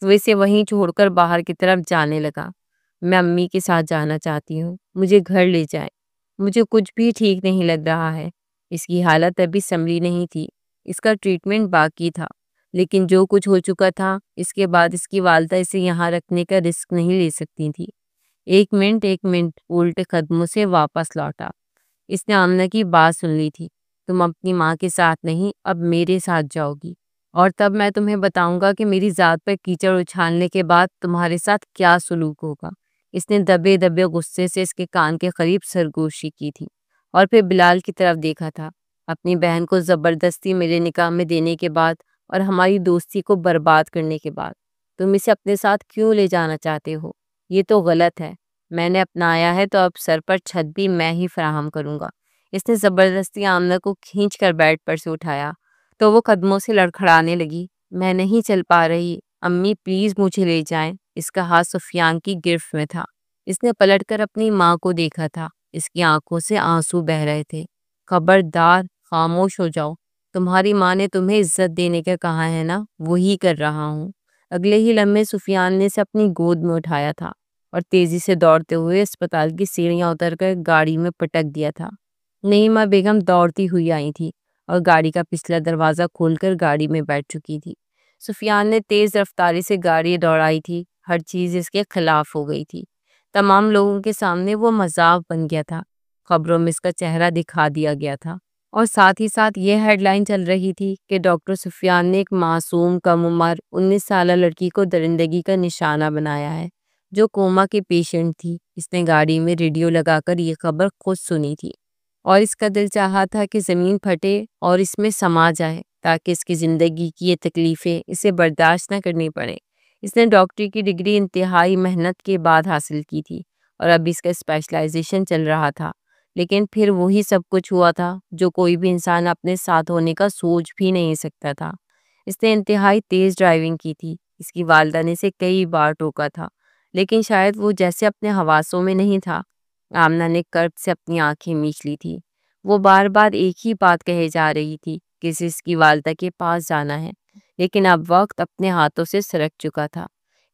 وہ اسے وہیں چھوڑ کر باہر کی طرف جانے لگا۔ میں امی کے ساتھ جانا چاہتی ہوں، مجھے گھر لے جائیں، مجھے کچھ بھی ٹھیک نہیں لگ رہا ہے۔ اس کی حالت ابھی سنبھلی نہیں تھی، اس کا ٹریٹمنٹ باقی تھا، لیکن جو کچھ ہو چکا تھا اس کے بعد اس کی والدہ اسے یہاں رکھنے کا رسک نہیں لے سکتی تھی۔ ایک منٹ الٹے قدموں سے واپس لوٹا۔ اس نے آمنہ کی بات سن لی تھی۔ تم اپنی ماں کے ساتھ نہیں، اب میرے ساتھ جاؤ گی، اور تب میں تمہیں بتاؤں گا کہ میری ذات پر کیچڑ اچھالنے کے بعد تمہارے ساتھ کیا سلوک ہوگا۔ اس نے دبے دبے غصے سے اس کے کان کے قریب سرگوشی کی تھی اور پھر بلال کی طرف دیکھا تھا۔ اپنی بہن کو زبردستی میرے نکاح میں دینے کے بعد اور ہماری دوستی کو برباد کرنے کے بعد تم اسے اپنے ساتھ کیوں لے جانا چاہتے ہو؟ یہ تو غلط ہے۔ میں نے اپنایا ہے تو اب سر پر چھت بھی میں ہی فراہم کروں گا۔ اس نے زبردستی آمنہ کو کھینچ کر بیڈ پر سے اٹھایا تو وہ قدموں سے لڑکھڑانے لگی۔ میں نہیں چل پا رہی، امی پلیز مجھے لے جائیں۔ اس کا ہاتھ سفیان کی گرفت میں تھا۔ اس نے پلٹ کر اپنی ماں کو دیکھا تھا، اس کی آنکھوں سے آنسو بہہ رہے تھے۔ خبردار، خاموش ہو جاؤ، تمہاری ماں نے تمہیں عزت دینے کا کہا ہے نا، وہی کر رہا ہوں۔ اگلے ہی لمحے سفیان نے اسے اپنی گود میں اٹھایا تھا اور تیزی سے دوڑتے ہوئے اسپتال کی سیڑھیاں اتر کر گاڑی میں پٹک دیا تھا۔ نعیمہ بیگم دوڑتی ہوئی آئی تھی اور گاڑی کا پچھلا دروازہ کھول کر گاڑی میں بیٹھ چکی تھی۔ سفیان نے تیز رفتاری سے گاڑی دوڑائی تھی، ہر چیز اس کے خلاف ہو گئی تھی۔ تمام لوگوں کے سامنے وہ مذاق بن گیا تھا، خبروں میں اس کا چہرہ دکھا دیا گیا تھا، اور ساتھ ہی ساتھ یہ ہیڈ لائن چل رہی تھی کہ ڈاکٹر سفیان نے ایک معصوم کم عمر 19 سالہ لڑکی کو درندگی کا نشانہ بنایا ہے جو کوما کے پیشنٹ تھی۔ اس نے گاڑی میں ریڈیو لگا کر یہ خبر خود سنی تھی اور اس کا دل چاہا تھا کہ زمین پھٹے اور اس میں سما جائے تاکہ اس کی زندگی کی یہ تکلیفیں اسے برداشت نہ کرنی پڑیں۔ اس نے ڈاکٹری کی ڈگری انتہائی محنت کے بعد حاصل کی تھی اور اب اس کا اسپیشلائزیشن چل رہا تھا، لیکن پھر وہی سب کچھ ہوا تھا جو کوئی بھی انسان اپنے ساتھ ہونے کا سوچ بھی نہیں سکتا تھا۔ اس نے انتہائی تیز ڈرائیونگ کی تھی، اس کی والدہ نے اسے کئی بار ٹوکا تھا، لیکن شاید وہ جیسے اپنے حواسوں میں نہیں تھا۔ آمنہ نے کرب سے اپنی آنکھیں میچ لی تھی۔ وہ بار بار ایک ہی بات کہے جا رہی تھی کہ اس کی والدہ کے پاس جانا ہے، لیکن اب وقت اپنے ہاتھوں سے سرک چکا تھا۔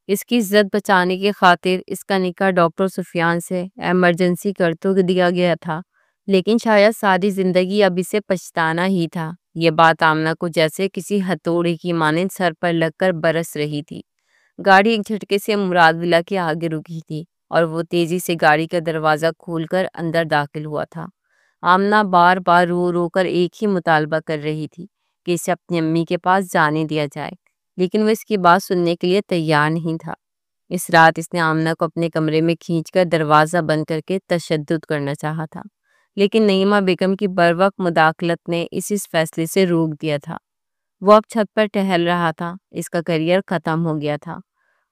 اس کی عزت بچانے کی خاطر اس کا نکاح ڈاکٹر سفیان سے ایمرجنسی کر تو دیا گیا تھا، لیکن شاید ساری زندگی اب اسے پچھتانا ہی تھا۔ یہ بات آمنہ کو جیسے کسی ہتھوڑے کی مانند سر پر لگ کر برس رہی تھی۔ گاڑی ایک جھٹکے سے مراد ولا کے آگے رکی تھی اور وہ تیزی سے گاڑی کا دروازہ کھول کر اندر داخل ہوا تھا۔ آمنہ بار بار رو رو کر ایک ہی مطالبہ کر رہی تھی کہ اسے اپنی امی کے پاس جانے دیا جائے، لیکن وہ اس کی بات سننے کے لیے تیار نہیں تھا۔ اس رات اس نے آمنہ کو اپنے کمرے میں کھینچ کر دروازہ بند کر کے تشدد کرنا چاہا تھا، لیکن نعیمہ بیگم کی بروقت مداخلت نے اس فیصلے سے روک دیا تھا۔ وہ اب چھت پر ٹہل رہا تھا، اس کا کیریئر ختم ہو گیا تھا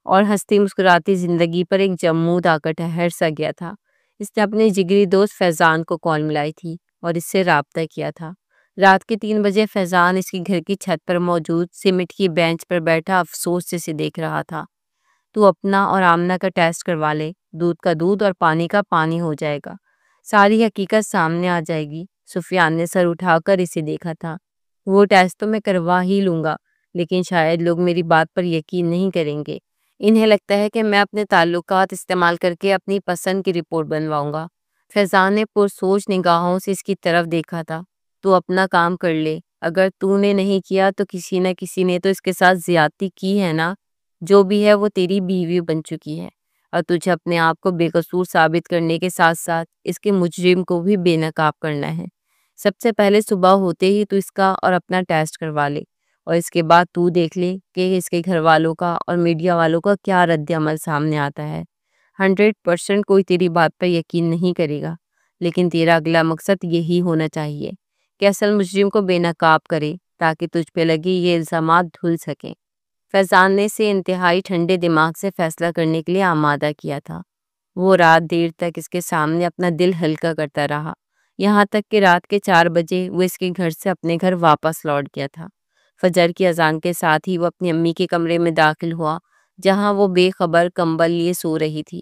اور ہنستی مسکراتی زندگی پر ایک جمود آ کر ٹھہر سا گیا تھا۔ اس نے اپنے جگری دوست فیضان کو کال ملائی تھی اور اس سے رابطہ کیا تھا۔ رات کے 3 بجے فیضان اس کی گھر کی چھت پر موجود سیمنٹ کی بینچ پر بیٹھا افسوس سے اسے دیکھ رہا تھا۔ تو اپنا اور آمنہ کا ٹیسٹ کروا لے، دودھ کا دودھ اور پانی کا پانی ہو جائے گا، ساری حقیقت سامنے آ جائے گی۔ سفیان نے سر اٹھا کر اسے دیکھا تھا۔ وہ ٹیسٹ تو میں کروا ہی لوں گا، لیکن شاید لوگ میری بات پر یقین نہیں کریں گے۔ انہیں لگتا ہے کہ میں اپنے تعلقات استعمال کر کے اپنی پسند کی رپورٹ بنواؤں گا۔ فیضان نے پرسوچ نگاہوں سے اس کی طرف دیکھا تھا۔ تو اپنا کام کر لے، اگر تو نے نہیں کیا تو کسی نہ کسی نے تو اس کے ساتھ زیادتی کی ہے نا۔ جو بھی ہے وہ تیری بیوی بن چکی ہے اور تجھے اپنے آپ کو بے قصور ثابت کرنے کے ساتھ ساتھ اس کے مجرم کو بھی بے نقاب کرنا ہے۔ سب سے پہلے صبح ہوتے ہی تو اس کا اور اپنا ٹیسٹ کروا لے، اور اس کے بعد تو دیکھ لے کہ اس کے گھر والوں کا اور میڈیا والوں کا کیا رد عمل سامنے آتا ہے۔ 100% کوئی تیری بات پر یقین نہیں کرے گا، لیکن تیرا اگلا مقصد یہی ہونا چاہیے کہ اصل مجرم کو بے نقاب کرے تاکہ تجھ پہ لگی یہ الزامات دھل سکیں۔ فیضان نے اسے انتہائی ٹھنڈے دماغ سے فیصلہ کرنے کے لیے آمادہ کیا تھا۔ وہ رات دیر تک اس کے سامنے اپنا دل ہلکا کرتا رہا، یہاں تک کہ رات کے 4 بجے وہ اس کے گھر سے اپنے گھر واپس لوٹ گیا تھا۔ فجر کی اذان کے ساتھ ہی وہ اپنی امی کے کمرے میں داخل ہوا، جہاں وہ بے خبر کمبل لیے سو رہی تھی۔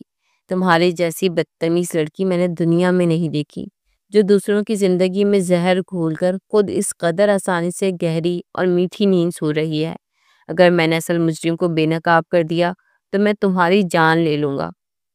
تمہارے جیسی بدتمیز لڑکی میں نے دنیا میں نہیں دیکھی، جو دوسروں کی زندگی میں زہر گھول کر خود اس قدر آسانی سے گہری اور میٹھی نیند سو رہی ہے۔ اگر میں نے اصل مجرم کو بے نقاب کر دیا تو میں تمہاری جان لے لوں گا۔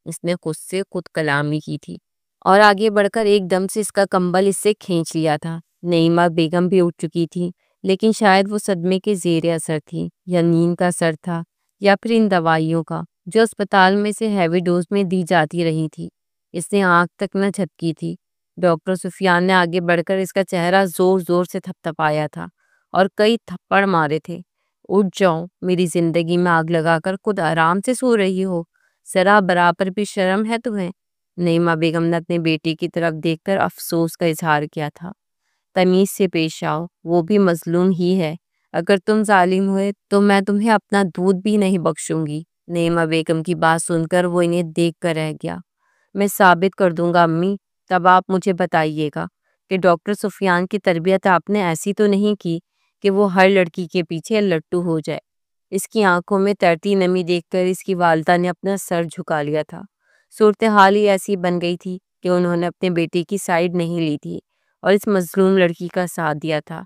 اس نے خود سے خود کلامی کی تھی اور آگے بڑھ کر ایک دم سے اس کا کمبل اس سے کھینچ لیا تھا۔ نعیمہ بیگم بھی اٹھ چکی تھی، لیکن شاید وہ صدمے کے زیر اثر تھی، یا نیند کا اثر تھا، یا پھر ان دوائیوں کا جو اسپتال میں سے ہیوی ڈوز میں دی جاتی رہی تھی۔ اس نے آنکھ تک نہ جھپکی تھی۔ ڈاکٹر سفیان نے آگے بڑھ کر اس کا چہرہ زور زور سے تھپتھپایا تھا اور کئی تھپڑ مارے تھے۔ اٹھ جاؤ، میری زندگی میں آگ لگا کر خود آرام سے سو رہی ہو، ذرا برابر بھی شرم ہے تمہیں؟ نعیمہ بیگم نے اپنے بیٹی کی طرف دیکھ کر افسوس کا اظہار کیا تھا۔ تمیز سے پیش آؤ، وہ بھی مظلوم ہی ہے۔ اگر تم ظالم ہوئے تو میں تمہیں اپنا دودھ بھی نہیں بخشوں گی۔ نعیمہ بیگم کی بات سن کر وہ انہیں دیکھ کر رہ گیا۔ میں ثابت کر دوں گا امی، تب آپ مجھے بتائیے گا کہ ڈاکٹر سفیان کی تربیت آپ نے ایسی تو نہیں کی کہ وہ ہر لڑکی کے پیچھے لٹو ہو جائے۔ اس کی آنکھوں میں ترتی نمی دیکھ کر اس کی والدہ نے اپنا سر جھکا لیا تھا۔ صورتحال ہی ایسی بن گئی تھی کہ انہوں نے اپنے بیٹے کی سائیڈ نہیں لی تھی اور اس مظلوم لڑکی کا ساتھ دیا تھا۔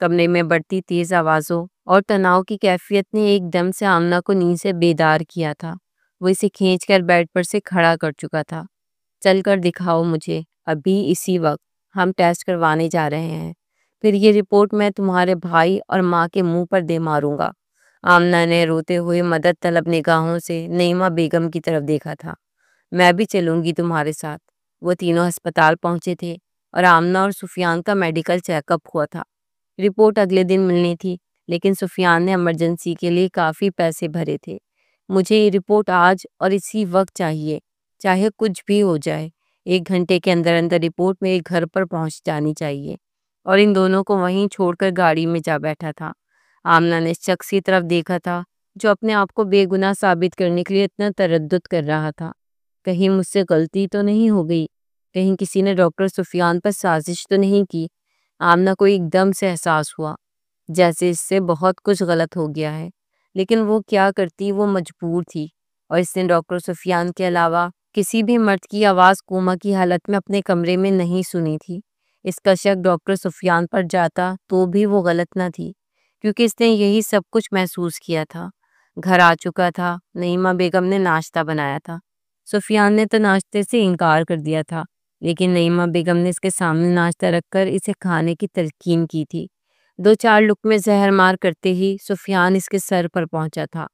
کمرے میں بڑھتی تیز آوازوں اور تناؤ کی کیفیت نے ایک دم سے آمنہ کو نیند سے بیدار کیا تھا۔ وہ اسے کھینچ کر بیڈ پر سے کھڑا کر چکا تھا۔ چل کر دکھاؤ مجھے، ابھی اسی وقت، ہم ٹیسٹ کروانے جا رہے ہیں، پھر یہ رپورٹ میں تمہارے بھائی اور ماں کے منہ پر دے ماروں گا۔ آمنہ نے روتے ہوئے مدد طلب نگاہوں سے نعیمہ بیگم کی طرف دیکھا تھا۔ میں بھی چلوں گی تمہارے ساتھ۔ وہ تینوں ہسپتال پہنچے تھے اور آمنہ اور سفیان کا میڈیکل چیک اپ ہوا تھا۔ رپورٹ اگلے دن ملنی تھی، لیکن سفیان نے ایمرجنسی کے لیے کافی پیسے بھرے تھے۔ مجھے یہ رپورٹ آج اور اسی وقت چاہیے، چاہے کچھ بھی ہو جائے۔ 1 گھنٹے کے اندر اندر رپورٹ میرے گھر پر پہنچ جانی چاہیے۔ اور ان دونوں کو وہیں چھوڑ کر گاڑی میں جا بیٹھا تھا۔ آمنہ نے اس شخص کی طرف دیکھا تھا جو اپنے آپ کو بے گناہ ثابت کرنے کے لیے اتنا تردد کر رہا تھا۔ کہیں مجھ سے غلطی تو نہیں ہو گئی؟ کہیں کسی نے ڈاکٹر سفیان پر سازش تو نہیں کی؟ آمنہ کو ایک دم سے احساس ہوا جیسے اس سے بہت کچھ غلط ہو گیا ہے، لیکن وہ کیا کرتی؟ وہ مجبور تھی۔ اور اس نے ڈاکٹر سفیان کے علاوہ کسی بھی مرد کی آواز کوما کی حالت میں اپنے کمرے میں نہیں سنی تھی۔ اس کا شک ڈاکٹر سفیان پر جاتا تو بھی وہ غلط نہ تھی، کیونکہ اس نے یہی سب کچھ محسوس کیا تھا۔ گھر آ چکا تھا، نعیمہ بیگم نے ناشتہ بنایا تھا۔ سفیان نے تو ناشتے سے انکار کر دیا تھا، لیکن نعیمہ بیگم نے اس کے سامنے ناشتہ رکھ کر اسے کھانے کی تلقین کی تھی۔ 2-4 لقمے زہر مار کرتے ہی سفیان اس کے سر پر پہنچا تھا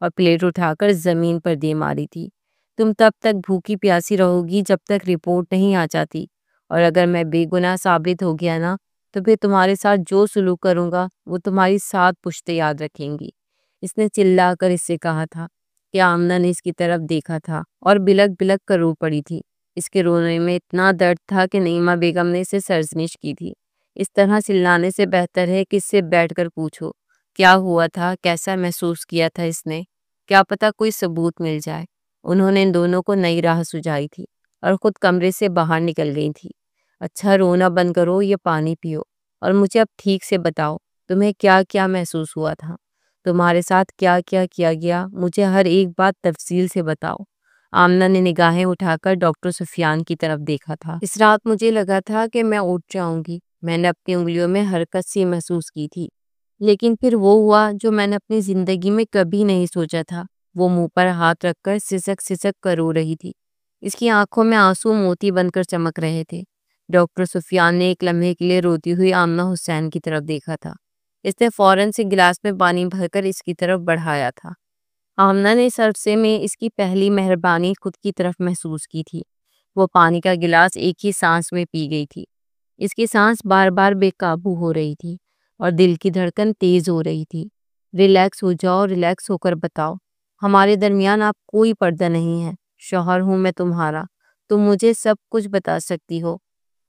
اور پلیٹ اٹھا کر زمین پر دے ماری تھی۔ تم تب تک بھوکی پیاسی رہو گی جب تک رپورٹ نہیں آ جاتی، اور اگر میں بے گناہ ثابت ہو گیا نا تو پھر تمہارے ساتھ جو سلوک کروں گا وہ تمہاری 7 پشتیں یاد رکھیں گی۔ اس نے چلا کر اس سے کہا تھا کہ آمنہ نے اس کی طرف دیکھا تھا اور بلک بلک کر رو پڑی تھی۔ اس کے رونے میں اتنا درد تھا کہ نعیمہ بیگم نے اسے سرزنش کی تھی۔ اس طرح چلانے سے بہتر ہے کہ اس سے بیٹھ کر پوچھو کیا ہوا تھا، کیسا محسوس کیا تھا اس نے، کیا پتا کوئی ثبوت مل جائے۔ انہوں نے ان دونوں کو نئی راہ سجائی تھی اور خود کمرے سے باہر نکل گئی تھی۔ اچھا رونا بند کرو، یہ پانی پیو اور مجھے اب ٹھیک سے بتاؤ تمہیں کیا کیا محسوس ہوا تھا، تمہارے ساتھ کیا کیا کیا گیا، مجھے ہر ایک بات تفصیل سے بتاؤ۔ آمنہ نے نگاہیں اٹھا کر ڈاکٹر سفیان کی طرف دیکھا تھا۔ اس رات مجھے لگا تھا کہ میں اٹھ جاؤں گی، میں نے اپنی انگلیوں میں حرکت سی محسوس کی تھی، لیکن پھر وہ ہوا جو میں نے اپنی زندگی میں کبھی نہیں سوچا تھا۔ وہ منہ پر ہاتھ رکھ کر سسک سسک کر رو رہی تھی۔ اس کی آنکھوں میں آنسو موتی بن کر چمک رہے تھے۔ ڈاکٹر سفیان نے ایک لمحے کے لیے روتی ہوئی آمنہ حسین کی طرف دیکھا تھا۔ اس نے فوراً سے گلاس میں پانی بھر کر اس کی طرف بڑھایا تھا۔ آمنہ نے اس عرصے میں اس کی پہلی مہربانی خود کی طرف محسوس کی تھی۔ وہ پانی کا گلاس ایک ہی سانس میں پی گئی تھی۔ اس کی سانس بار بار بے قابو ہو رہی تھی اور دل کی دھڑکن تیز ہو رہی تھی۔ ریلیکس ہو جاؤ، ریلیکس ہو کر بتاؤ، ہمارے درمیان آپ کوئی پردہ نہیں ہے، شوہر ہوں میں تمہارا، تم مجھے سب کچھ بتا سکتی ہو۔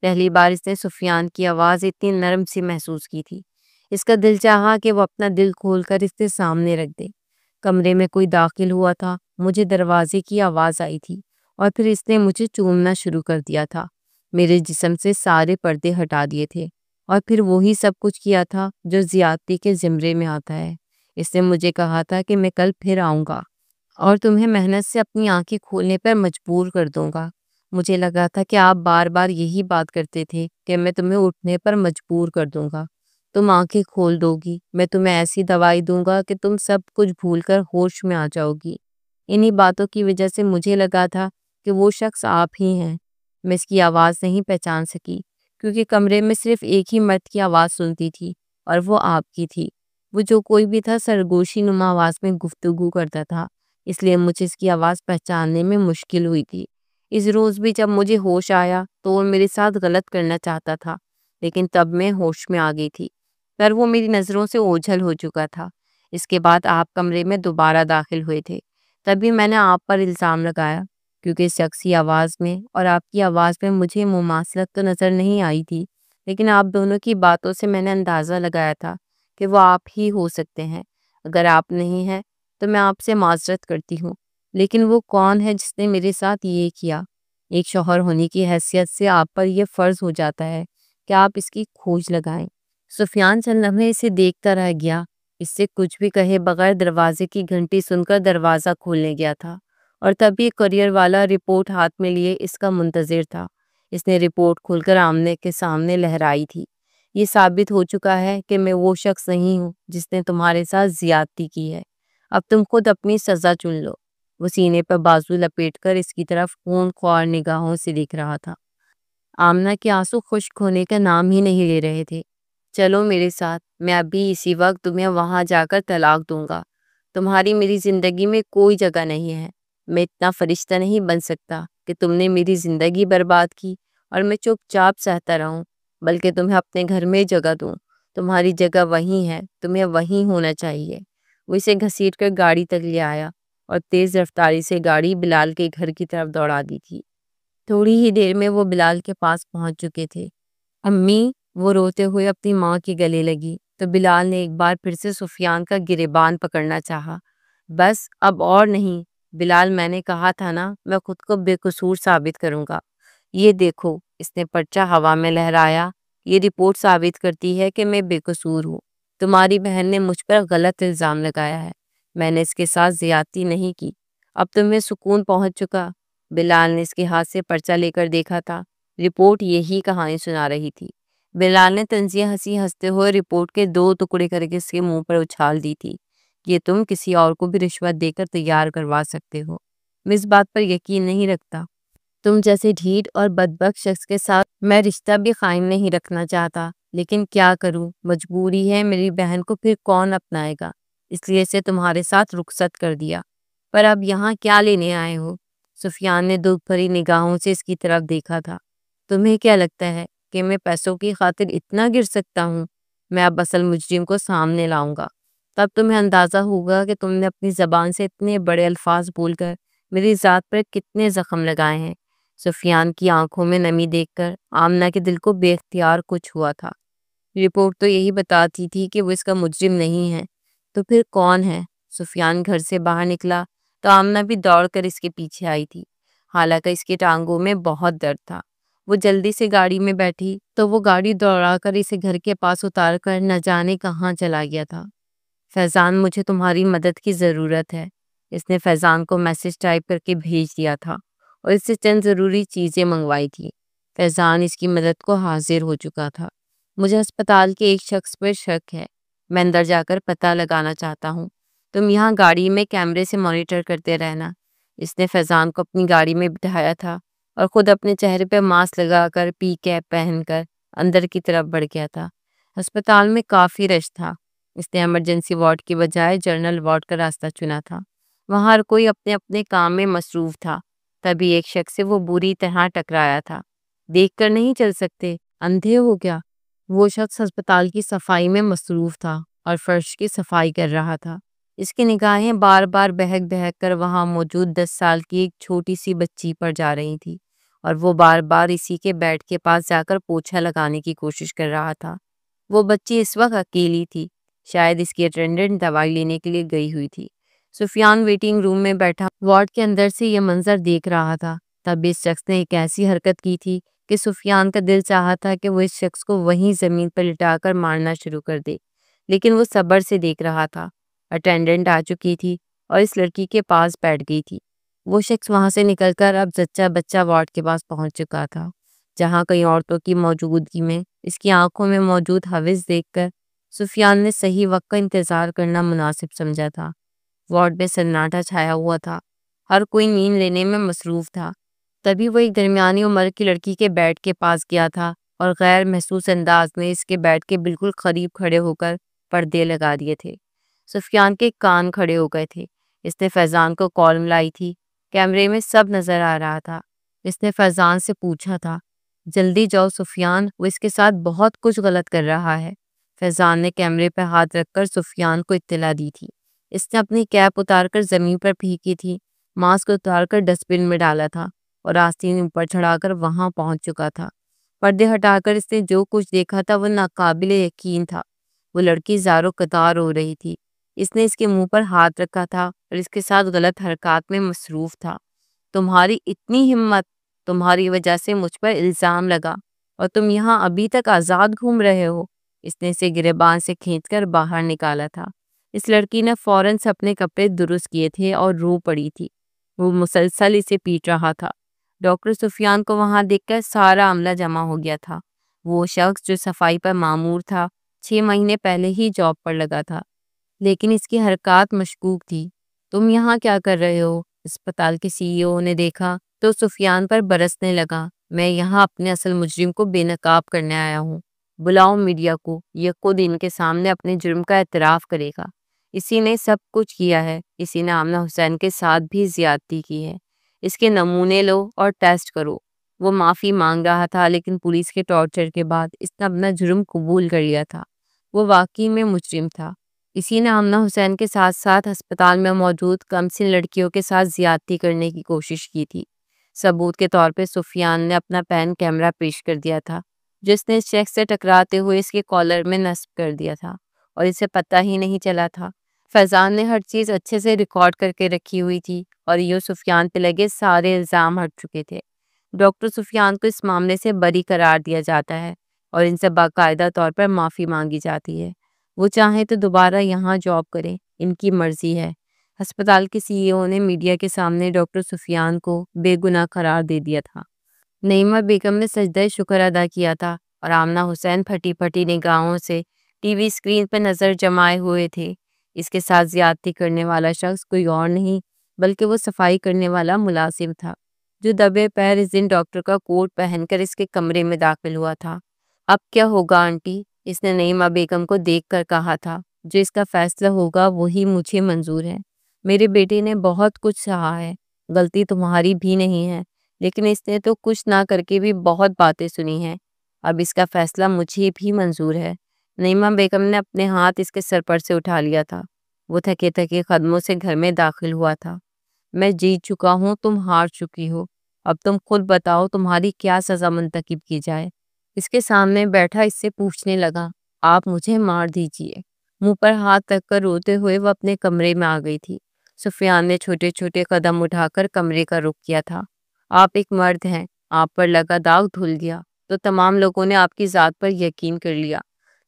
پہلی بار اس نے سفیان کی آواز اتنی نرم سی محسوس کی تھی۔ اس کا دل چاہا کہ وہ اپنا دل کھول کر اس کے سامنے رکھ دے۔ کمرے میں کوئی داخل ہوا تھا، مجھے دروازے کی آواز آئی تھی اور پھر اس نے مجھے چومنا شروع کر دیا تھا۔ میرے جسم سے سارے پردے ہٹا دیے تھے اور پھر وہی سب کچھ کیا تھا جو زیادتی کے زمرے میں آتا ہے۔ اس نے مجھے کہا تھا کہ میں کل پھر آؤں گا اور تمہیں محنت سے اپنی آنکھیں کھولنے پر مجبور کر دوں گا۔ مجھے لگا تھا کہ آپ بار بار یہی بات کرتے تھے کہ میں تمہیں اٹھنے پر مجبور کر دوں گا، تم آنکھیں کھول دو گی، میں تمہیں ایسی دوائی دوں گا کہ تم سب کچھ بھول کر ہوش میں آ جاؤ گی۔ انہی باتوں کی وجہ سے مجھے لگا تھا کہ وہ شخص آپ ہی ہیں۔ میں اس کی آواز نہیں پہچان سکی کیونکہ کمرے میں صرف ایک ہی مرد کی آواز سنتی تھی اور وہ آپ کی تھی۔ وہ جو کوئی بھی تھا سرگوشی نما آواز میں گفتگو کرتا تھا، اس لیے مجھے اس کی آواز پہچاننے میں مشکل ہوئی تھی۔ اس روز بھی جب مجھے ہوش آیا تو وہ میرے ساتھ غلط کرنا چاہتا تھا، لیکن تب میں ہوش میں آ گئی تھی، پر وہ میری نظروں سے اوجھل ہو چکا تھا۔ اس کے بعد آپ کمرے میں دوبارہ داخل ہوئے تھے، تبھی میں نے آپ پر الزام لگایا، کیونکہ شخصی آواز میں اور آپ کی آواز میں مجھے مماثلت تو نظر نہیں آئی تھی، لیکن آپ دونوں کی باتوں سے میں نے اندازہ لگایا تھا کہ وہ آپ ہی ہو سکتے ہیں۔ اگر آپ نہیں ہیں تو میں آپ سے معذرت کرتی ہوں، لیکن وہ کون ہے جس نے میرے ساتھ یہ کیا؟ ایک شوہر ہونے کی حیثیت سے آپ پر یہ فرض ہو جاتا ہے کہ آپ اس کی کھوج لگائیں۔ سفیان چند لمحے اسے دیکھتا رہ گیا۔ اس سے کچھ بھی کہے بغیر دروازے کی گھنٹی سن کر دروازہ کھولنے گیا تھا اور تبھی کوریئر والا رپورٹ ہاتھ میں لیے اس کا منتظر تھا۔ اس نے رپورٹ کھول کر آمنے کے سامنے لہرائی تھی۔ یہ ثابت ہو چکا ہے کہ میں وہ شخص نہیں ہوں جس نے تمہارے ساتھ زیادتی کی ہے۔ اب تم خود اپنی سزا چن لو۔ وہ سینے پر بازو لپیٹ کر اس کی طرف خون خوار نگاہوں سے دیکھ رہا تھا۔ آمنہ کے آنسو خشک ہونے کا نام ہی نہیں لے رہے تھے۔ چلو میرے ساتھ، میں ابھی اسی وقت تمہیں وہاں جا کر طلاق دوں گا۔ تمہاری میری زندگی میں کوئی جگہ نہیں ہے۔ میں اتنا فرشتہ نہیں بن سکتا کہ تم نے میری زندگی برباد کی اور میں چپ چاپ سہتا رہوں، بلکہ تمہیں اپنے گھر میں جگہ دوں۔ تمہاری جگہ وہیں ہے، تمہیں وہیں ہونا چاہیے۔ وہ اسے گھسیٹ کر گاڑی تک لے آیا اور تیز رفتاری سے گاڑی بلال کے گھر کی طرف دوڑا دی تھی۔ تھوڑی ہی دیر میں وہ بلال کے پاس پہنچ چکے تھے۔ امی، وہ روتے ہوئے اپنی ماں کے گلے لگی تو بلال نے ایک بار پھر سے سفیان کا گریبان پکڑنا چاہا۔ بس اب اور نہیں بلال، میں نے کہا تھا نا، میں خود کو بے قصور ثابت کروں گا۔ یہ دیکھو، اس نے پرچہ ہوا میں لہرایا، یہ رپورٹ ثابت کرتی ہے کہ میں بے قصور ہوں۔ تمہاری بہن نے مجھ پر غلط الزام لگایا ہے، میں نے اس کے ساتھ زیادتی نہیں کی۔ اب تمہیں سکون پہنچ چکا؟ بلال نے اس کے ہاتھ سے پرچہ لے کر دیکھا تھا۔ رپورٹ یہی کہانی سنا رہی تھی۔ بلال نے طنزیہ ہنستے ہوئے رپورٹ کے 2 ٹکڑے کر کے اس کے منہ پر اچھال دی تھی۔ یہ تم کسی اور کو بھی رشوت دے کر تیار کروا سکتے ہو۔ میں اس بات پر یقین نہیں رکھتا۔ تم جیسے ڈھیٹ اور بدبخت شخص کے ساتھ میں رشتہ بھی قائم نہیں رکھنا چاہتا، لیکن کیا کروں، مجبوری ہے، میری بہن کو پھر کون اپنائے گا، اس لیے اسے تمہارے ساتھ رخصت کر دیا۔ پر اب یہاں کیا لینے آئے ہو؟ سفیان نے دکھ بھری نگاہوں سے اس کی طرف دیکھا تھا۔ تمہیں کیا لگتا ہے کہ میں پیسوں کی خاطر اتنا گر سکتا ہوں؟ میں اب اصل مجرم کو سامنے لاؤں گا، تب تمہیں اندازہ ہوگا کہ تم نے اپنی زبان سے اتنے بڑے الفاظ بول کر میری ذات پر کتنے زخم لگائے ہیں۔ سفیان کی آنکھوں میں نمی دیکھ کر آمنہ کے دل کو بے اختیار کچھ ہوا تھا۔ رپورٹ تو یہی بتاتی تھی کہ وہ اس کا مجرم نہیں ہے، تو پھر کون ہے؟ سفیان گھر سے باہر نکلا تو آمنہ بھی دوڑ کر اس کے پیچھے آئی تھی، حالانکہ اس کے ٹانگوں میں بہت درد تھا۔ وہ جلدی سے گاڑی میں بیٹھی تو وہ گاڑی دوڑا کر اسے گھر کے پاس اتار کر نہ جانے کہاں چلا گیا تھا۔ فیضان، مجھے تمہاری مدد کی ضرورت ہے۔ اس نے فیضان کو میسج ٹائپ کر کے بھیج دیا تھا اور اس سے چند ضروری چیزیں منگوائی تھی۔ فیضان اس کی مدد کو حاضر ہو چکا تھا۔ مجھے ہسپتال کے ایک شخص پر شک ہے، میں اندر جا کر پتہ لگانا چاہتا ہوں، تم یہاں گاڑی میں کیمرے سے مانیٹر کرتے رہنا۔ اس نے فیضان کو اپنی گاڑی میں بٹھایا تھا اور خود اپنے چہرے پہ ماسک لگا کر پی کیپ پہن کر اندر کی طرف بڑھ گیا تھا۔ ہسپتال میں کافی رش تھا۔ اس نے ایمرجنسی وارڈ کی بجائے جنرل وارڈ کا راستہ چنا تھا۔ وہاں ہر کوئی اپنے اپنے کام میں مصروف تھا۔ تبھی ایک شخص سے وہ بری طرح ٹکرایا تھا۔ دیکھ کر نہیں چل سکتے، اندھے ہو گیا؟ وہ شخص ہسپتال کی صفائی میں مصروف تھا اور فرش کی صفائی کر رہا تھا۔ اس کی نگاہیں بار بار بہک بہک کر وہاں موجود 10 سال کی ایک چھوٹی سی بچی پر جا رہی تھی اور وہ بار بار اسی کے بیڈ کے پاس جا کر پوچھا لگانے کی کوشش کر رہا تھا۔ وہ بچی اس وقت اکیلی تھی، شاید اس کی اٹینڈنٹ دوائی لینے کے لیے گئی ہوئی تھی۔ سفیان ویٹنگ روم میں بیٹھا وارڈ کے اندر سے یہ منظر دیکھ رہا تھا۔ تب اس شخص نے ایک ایسی حرکت کی تھی کہ سفیان کا دل چاہا تھا کہ وہ اس شخص کو وہیں زمین پر لٹا کر مارنا شروع کر دے، لیکن وہ صبر سے دیکھ رہا تھا۔ اٹینڈنٹ آ چکی تھی اور اس لڑکی کے پاس بیٹھ گئی تھی۔ وہ شخص وہاں سے نکل کر اب زچہ بچہ وارڈ کے پاس پہنچ چکا تھا، جہاں کئی عورتوں کی موجودگی میں اس کی آنکھوں میں موجود ہوس دیکھ کر سفیان نے صحیح وقت کا انتظار کرنا مناسب سمجھا تھا۔ وارڈ میں سناٹا چھایا ہوا تھا، ہر کوئی نیند لینے میں مصروف تھا۔ تبھی وہ ایک درمیانی عمر کی لڑکی کے بیڈ کے پاس گیا تھا اور غیر محسوس انداز میں اس کے بیڈ کے بالکل قریب کھڑے ہو کر پردے لگا دیے تھے۔ سفیان کے کان کھڑے ہو گئے تھے۔ اس نے فیضان کو کال ملائی تھی، کیمرے میں سب نظر آ رہا تھا۔ اس نے فیضان سے پوچھا تھا، جلدی جاؤ سفیان، وہ اس کے ساتھ بہت کچھ غلط کر رہا ہے۔ فیضان نے کیمرے پہ ہاتھ رکھ کر سفیان کو اطلاع دی تھی۔ اس نے اپنی کیپ اتار کر زمین پر پھینکی تھی، ماسک اتار کر ڈسٹ بن میں ڈالا تھا اور آستین اوپر چڑھا کر وہاں پہنچ چکا تھا۔ پردے ہٹا کر اس نے جو کچھ دیکھا تھا وہ ناقابل یقین تھا۔ وہ لڑکی زارو قطار ہو رہی تھی۔ اس نے اس کے منہ پر ہاتھ رکھا تھا اور اس کے ساتھ غلط حرکات میں مصروف تھا۔ تمہاری اتنی ہمت، تمہاری وجہ سے مجھ پر الزام لگا اور تم یہاں ابھی تک آزاد گھوم رہے ہو۔ اس نے اسے گریبان سے کھینچ کر باہر نکالا تھا۔ اس لڑکی نے فوراً سے اپنے کپڑے درست کیے تھے اور رو پڑی تھی۔ وہ مسلسل اسے پیٹ رہا تھا۔ ڈاکٹر سفیان کو وہاں دیکھ کر سارا عملہ جمع ہو گیا تھا۔ وہ شخص جو صفائی پر مامور تھا 6 مہینے پہلے ہی جاب پر لگا تھا، لیکن اس کی حرکات مشکوک تھی۔ تم یہاں کیا کر رہے ہو؟ اسپتال کے CEO نے دیکھا تو سفیان پر برسنے لگا۔ میں یہاں اپنے اصل مجرم کو بے نقاب کرنے آیا ہوں۔ بلاؤ میڈیا کو، یہ خود ان کے سامنے اپنے جرم کا اعتراف کرے گا۔ اسی نے سب کچھ کیا ہے، اسی نے آمنہ حسین کے ساتھ بھی زیادتی کی ہے۔ اس کے نمونے لو اور ٹیسٹ کرو۔ وہ معافی مانگ رہا تھا، لیکن پولیس کے ٹارچر کے بعد اس نے اپنا جرم قبول کر لیا تھا۔ وہ واقعی میں مجرم تھا۔ اسی نے آمنہ حسین کے ساتھ ساتھ ہسپتال میں موجود کمسن لڑکیوں کے ساتھ زیادتی کرنے کی کوشش کی تھی۔ ثبوت کے طور پہ سفیان نے اپنا پین کیمرہ پیش کر دیا تھا، جس نے اس شخص سے ٹکراتے ہوئے اس کے کالر میں نصب کر دیا تھا اور اسے پتہ ہی نہیں چلا تھا۔ فیضان نے ہر چیز اچھے سے ریکارڈ کر کے رکھی ہوئی تھی اور یوں سفیان پہ لگے سارے الزام ہٹ چکے تھے۔ ڈاکٹر سفیان کو اس معاملے سے بری قرار دیا جاتا ہے اور ان سے باقاعدہ طور پر معافی مانگی جاتی ہے۔ وہ چاہیں تو دوبارہ یہاں جاب کریں، ان کی مرضی ہے۔ ہسپتال کے CEO نے میڈیا کے سامنے ڈاکٹر سفیان کو بے گناہ قرار دے دیا تھا۔ نعیمہ بیگم نے سجدہ شکر ادا کیا تھا اور آمنہ حسین پھٹی پھٹی نگاہوں سے ٹی وی اسکرین پر نظر جمائے ہوئے تھے۔ اس کے ساتھ زیادتی کرنے والا شخص کوئی اور نہیں بلکہ وہ صفائی کرنے والا ملازم تھا جو دبے پیر اس دن ڈاکٹر کا کوٹ پہن کر اس کے کمرے میں داخل ہوا تھا۔ اب کیا ہوگا آنٹی؟ اس نے نعیمہ بیگم کو دیکھ کر کہا تھا۔ جو اس کا فیصلہ ہوگا وہی مجھے منظور ہے۔ میرے بیٹے نے بہت کچھ سہا ہے، غلطی تمہاری بھی نہیں ہے، لیکن اس نے تو کچھ نہ کر کے بھی بہت باتیں سنی ہیں۔ اب اس کا فیصلہ مجھے بھی منظور ہے۔ نعیمہ بیگم نے اپنے ہاتھ اس کے سر پر سے اٹھا لیا تھا۔ وہ تھکے تھکے قدموں سے گھر میں داخل ہوا تھا۔ میں جیت چکا ہوں، تم ہار چکی ہو۔ اب تم خود بتاؤ تمہاری کیا سزا منتخب کی جائے؟ اس کے سامنے بیٹھا اس سے پوچھنے لگا۔ آپ مجھے مار دیجیے۔ منہ پر ہاتھ رکھ کر روتے ہوئے وہ اپنے کمرے میں آ گئی تھی۔ سفیان نے چھوٹے چھوٹے قدم اٹھا کر کمرے کا رخ کیا تھا۔ آپ ایک مرد ہیں، آپ پر لگا داغ دھل گیا تو تمام لوگوں نے آپ کی ذات پر یقین کر لیا،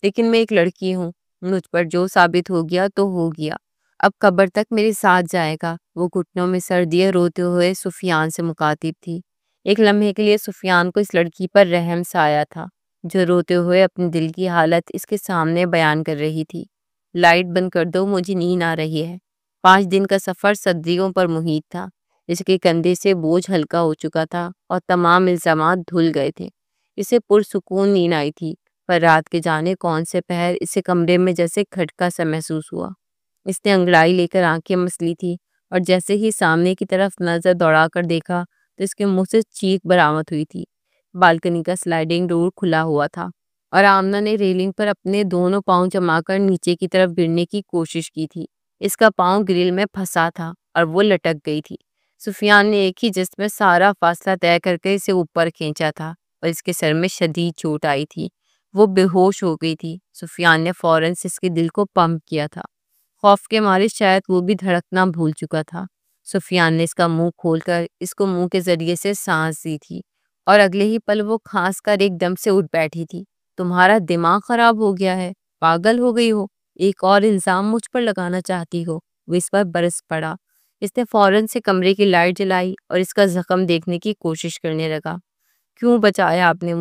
لیکن میں ایک لڑکی ہوں، مجھ پر جو ثابت ہو گیا تو ہو گیا، اب قبر تک میرے ساتھ جائے گا۔ وہ گھٹنوں میں سر دیے روتے ہوئے سفیان سے مخاطب تھی۔ ایک لمحے کے لیے سفیان کو اس لڑکی پر رحم سا آیا تھا جو روتے ہوئے اپنے دل کی حالت اس کے سامنے بیان کر رہی تھی۔ لائٹ بند کر دو، مجھے نیند آ رہی ہے۔ 5 دن کا سفر صدیوں پر محیط تھا۔ اس کے کندھے سے بوجھ ہلکا ہو چکا تھا اور تمام الزامات دھل گئے تھے۔ اسے پرسکون نیند آئی تھی، پر رات کے جانے کون سے پہر اسے کمرے میں جیسے کھٹکا سا محسوس ہوا۔ اس نے انگڑائی لے کر آنکھیں مسلی تھی اور جیسے ہی سامنے کی طرف نظر دوڑا کر دیکھا تو اس کے منہ سے چیخ برآمد ہوئی تھی۔ بالکنی کا سلائڈنگ ڈور کھلا ہوا تھا اور آمنہ نے ریلنگ پر اپنے دونوں پاؤں جما کر نیچے کی طرف گرنے کی کوشش کی تھی۔ اس کا پاؤں گرل میں پھنسا تھا اور وہ لٹک گئی تھی۔ سفیان نے ایک ہی جسم میں سارا فاصلہ طے کر کے اسے اوپر کھینچا تھا اور اس کے سر میں شدید چوٹ آئی تھی۔ وہ بے ہوش ہو گئی تھی۔ سفیان نے فوراً سے اس کے دل کو پمپ کیا تھا۔ خوف کے مارے شاید وہ بھی دھڑکنا بھول چکا تھا۔ سفیان نے اس کا منہ کھول کر اس کو منہ کے ذریعے سے سانس دی تھی اور اگلے ہی پل وہ کھانس کر ایک دم سے اٹھ بیٹھی تھی۔ تمہارا دماغ خراب ہو گیا ہے، پاگل ہو گئی ہو، ایک اور الزام مجھ پر لگانا چاہتی ہو؟ وہ اس پر برس پڑا۔ اس نے فوراً سے کمرے کی لائٹ جلائی اور اس کا زخم دیکھنے کی کوشش کرنے لگا۔ کیوں بچایا آپ نے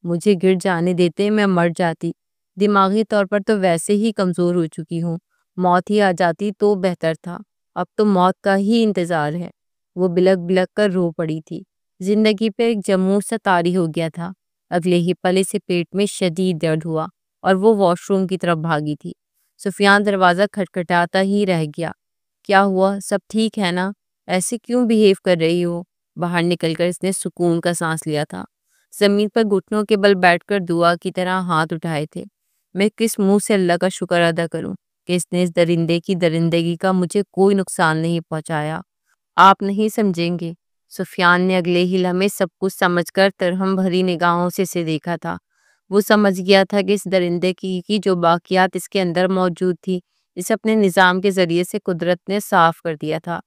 مجھے گر جانے دیتے میں مر جاتی۔ دماغی طور پر تو ویسے ہی کمزور ہو چکی ہوں، موت ہی آ جاتی تو بہتر تھا۔ اب تو موت کا ہی انتظار ہے۔ وہ بلک بلک کر رو پڑی تھی۔ زندگی پہ ایک جموں سا طاری ہو گیا تھا۔ اگلے ہی پل سے پیٹ میں شدید درد ہوا اور وہ واش روم کی طرف بھاگی تھی۔ سفیان دروازہ کھٹکھٹاتا ہی رہ گیا۔ کیا ہوا؟ سب ٹھیک ہے نا؟ ایسے کیوں بیہیو کر رہی ہو؟ باہر نکل کر اس نے سکون کا سانس لیا تھا۔ زمین پر گھٹنوں کے بل بیٹھ کر دعا کی طرح ہاتھ اٹھائے تھے۔ میں کس منہ سے اللہ کا شکر ادا کروں کہ اس نے اس درندے کی درندگی کا مجھے کوئی نقصان نہیں پہنچایا۔ آپ نہیں سمجھیں گے۔ سفیان نے اگلے ہی لمحے سب کچھ سمجھ کر ترہم بھری نگاہوں سے اسے دیکھا تھا۔ وہ سمجھ گیا تھا کہ اس درندے کی جو باقیات اس کے اندر موجود تھی اسے اپنے نظام کے ذریعے سے قدرت نے صاف کر دیا تھا۔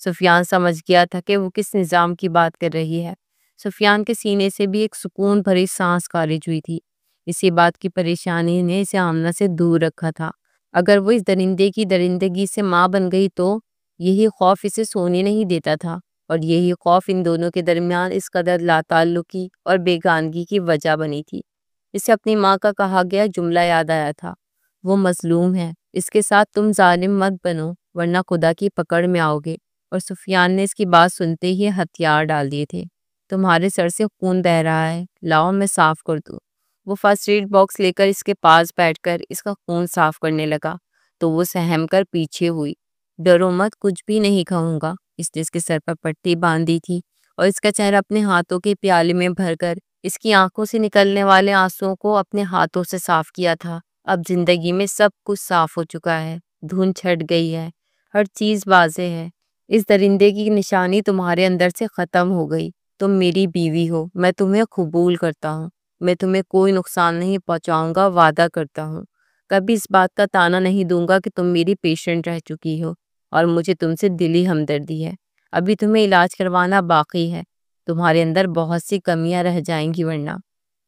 سفیان سمجھ گیا تھا کہ وہ کس نظام کی بات کر رہی ہے۔ سفیان کے سینے سے بھی ایک سکون بھری سانس خارج ہوئی تھی۔ اسی بات کی پریشانی نے اسے آمنہ سے دور رکھا تھا۔ اگر وہ اس درندے کی درندگی سے ماں بن گئی تو یہی خوف اسے سونے نہیں دیتا تھا اور یہی خوف ان دونوں کے درمیان اس قدر لاتعلقی اور بیگانگی کی وجہ بنی تھی۔ اسے اپنی ماں کا کہا گیا جملہ یاد آیا تھا، وہ مظلوم ہے، اس کے ساتھ تم ظالم مت بنو ورنہ خدا کی پکڑ میں آؤ گے۔ اور سفیان نے اس کی بات سنتے ہی ہتھیار ڈال دیے تھے۔ تمہارے سر سے خون بہ رہا ہے، لاؤ میں صاف کر دوں۔ وہ فرسٹ ایڈ باکس لے کر اس کے پاس بیٹھ کر اس کا خون صاف کرنے لگا تو وہ سہم کر پیچھے ہوئی۔ ڈرو مت، کچھ بھی نہیں کھاؤں گا۔ اس نے اس کے سر پر پٹی باندھ دی تھی اور اس کا چہرہ اپنے ہاتھوں کے پیالے میں بھر کر اس کی آنکھوں سے نکلنے والے آنسوؤں کو اپنے ہاتھوں سے صاف کیا تھا۔ اب زندگی میں سب کچھ صاف ہو چکا ہے، دھن چھٹ گئی ہے، ہر چیز واضح ہے۔ اس درندے کی نشانی تمہارے اندر سے ختم ہو گئی۔ تم میری بیوی ہو، میں تمہیں قبول کرتا ہوں، میں تمہیں کوئی نقصان نہیں پہنچاؤں گا، وعدہ کرتا ہوں۔ کبھی اس بات کا طعنہ نہیں دوں گا کہ تم میری پیشنٹ رہ چکی ہو اور مجھے تم سے دلی ہمدردی ہے۔ ابھی تمہیں علاج کروانا باقی ہے، تمہارے اندر بہت سی کمیاں رہ جائیں گی ورنہ۔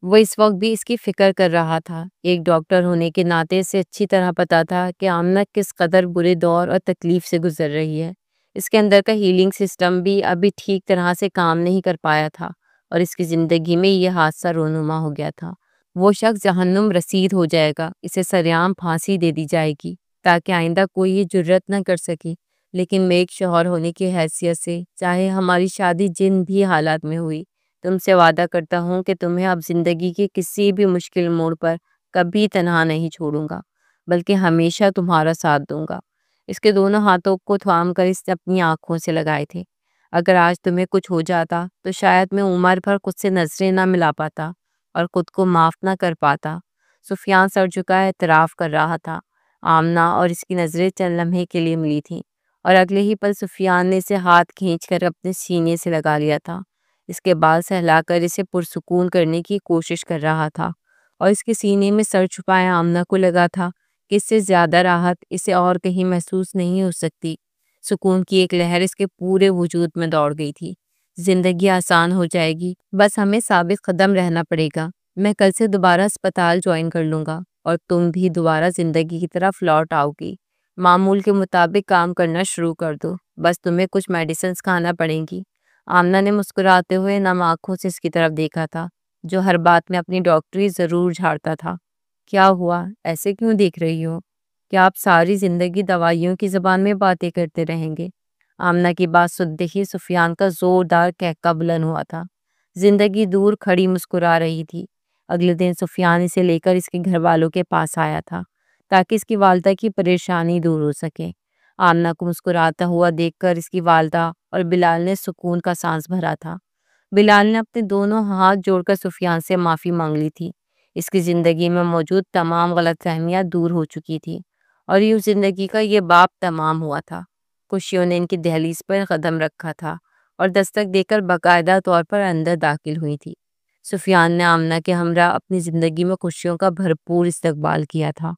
وہ اس وقت بھی اس کی فکر کر رہا تھا۔ ایک ڈاکٹر ہونے کے ناطے سے اچھی طرح پتا تھا کہ آمنہ کس قدر برے دور اور تکلیف سے گزر رہی ہے۔ اس کے اندر کا ہیلنگ سسٹم بھی ابھی ٹھیک طرح سے کام نہیں کر پایا تھا اور اس کی زندگی میں یہ حادثہ رونما ہو گیا تھا۔ وہ شخص جہنم رسید ہو جائے گا، اسے سرعام پھانسی دے دی جائے گی تاکہ آئندہ کوئی یہ جرت نہ کر سکے۔ لیکن میں ایک شوہر ہونے کی حیثیت سے، چاہے ہماری شادی جن بھی حالات میں ہوئی، تم سے وعدہ کرتا ہوں کہ تمہیں اب زندگی کے کسی بھی مشکل موڑ پر کبھی تنہا نہیں چھوڑوں گا، بلکہ ہمیشہ تمہارا ساتھ دوں گا۔ اس کے دونوں ہاتھوں کو تھام کر اس نے اپنی آنکھوں سے لگائے تھے۔ اگر آج تمہیں کچھ ہو جاتا تو شاید میں عمر بھر خود سے نظریں نہ ملا پاتا اور خود کو معاف نہ کر پاتا۔ سفیان سر جھکا اعتراف کر رہا تھا۔ آمنہ اور اس کی نظریں چند لمحے کے لیے ملی تھیں اور اگلے ہی پل سفیان نے اسے ہاتھ کھینچ کر اپنے سینے سے لگا لیا تھا۔ اس کے بال سہلا کر اسے پرسکون کرنے کی کوشش کر رہا تھا اور اس کے سینے میں سر چھپائے آمنہ کو لگا تھا کہ اس سے زیادہ راحت اسے اور کہیں محسوس نہیں ہو سکتی۔ سکون کی ایک لہر اس کے پورے وجود میں دوڑ گئی تھی۔ زندگی آسان ہو جائے گی، بس ہمیں ثابت قدم رہنا پڑے گا۔ میں کل سے دوبارہ اسپتال جوائن کر لوں گا اور تم بھی دوبارہ زندگی کی طرف لوٹ آؤ گی۔ معمول کے مطابق کام کرنا شروع کر دو، بس تمہیں کچھ میڈیسنز کھانا پڑیں گی۔ آمنہ نے مسکراتے ہوئے نم آنکھوں سے اس کی طرف دیکھا تھا، جو ہر بات میں اپنی ڈاکٹری ضرور جھاڑتا تھا۔ کیا ہوا؟ ایسے کیوں دیکھ رہی ہو؟ کیا آپ ساری زندگی دوائیوں کی زبان میں باتیں کرتے رہیں گے؟ آمنہ کی بات سنتے ہی سفیان کا زوردار قہقہ بلند ہوا تھا۔ زندگی دور کھڑی مسکرا رہی تھی۔ اگلے دن سفیان اسے لے کر اس کے گھر والوں کے پاس آیا تھا تاکہ اس کی والدہ کی پریشانی دور ہو سکے۔ آمنہ کو مسکراتا ہوا دیکھ کر اس کی والدہ اور بلال نے سکون کا سانس بھرا تھا۔ بلال نے اپنے دونوں ہاتھ جوڑ کر سفیان سے معافی مانگ لی تھی۔ اس کی زندگی میں موجود تمام غلط فہمیاں دور ہو چکی تھی اور یوں زندگی کا یہ باب تمام ہوا تھا۔ خوشیوں نے ان کی دہلیز پر قدم رکھا تھا اور دستک دے کر باقاعدہ طور پر اندر داخل ہوئی تھی۔ سفیان نے آمنہ کے ہمراہ اپنی زندگی میں خوشیوں کا بھرپور استقبال کیا تھا۔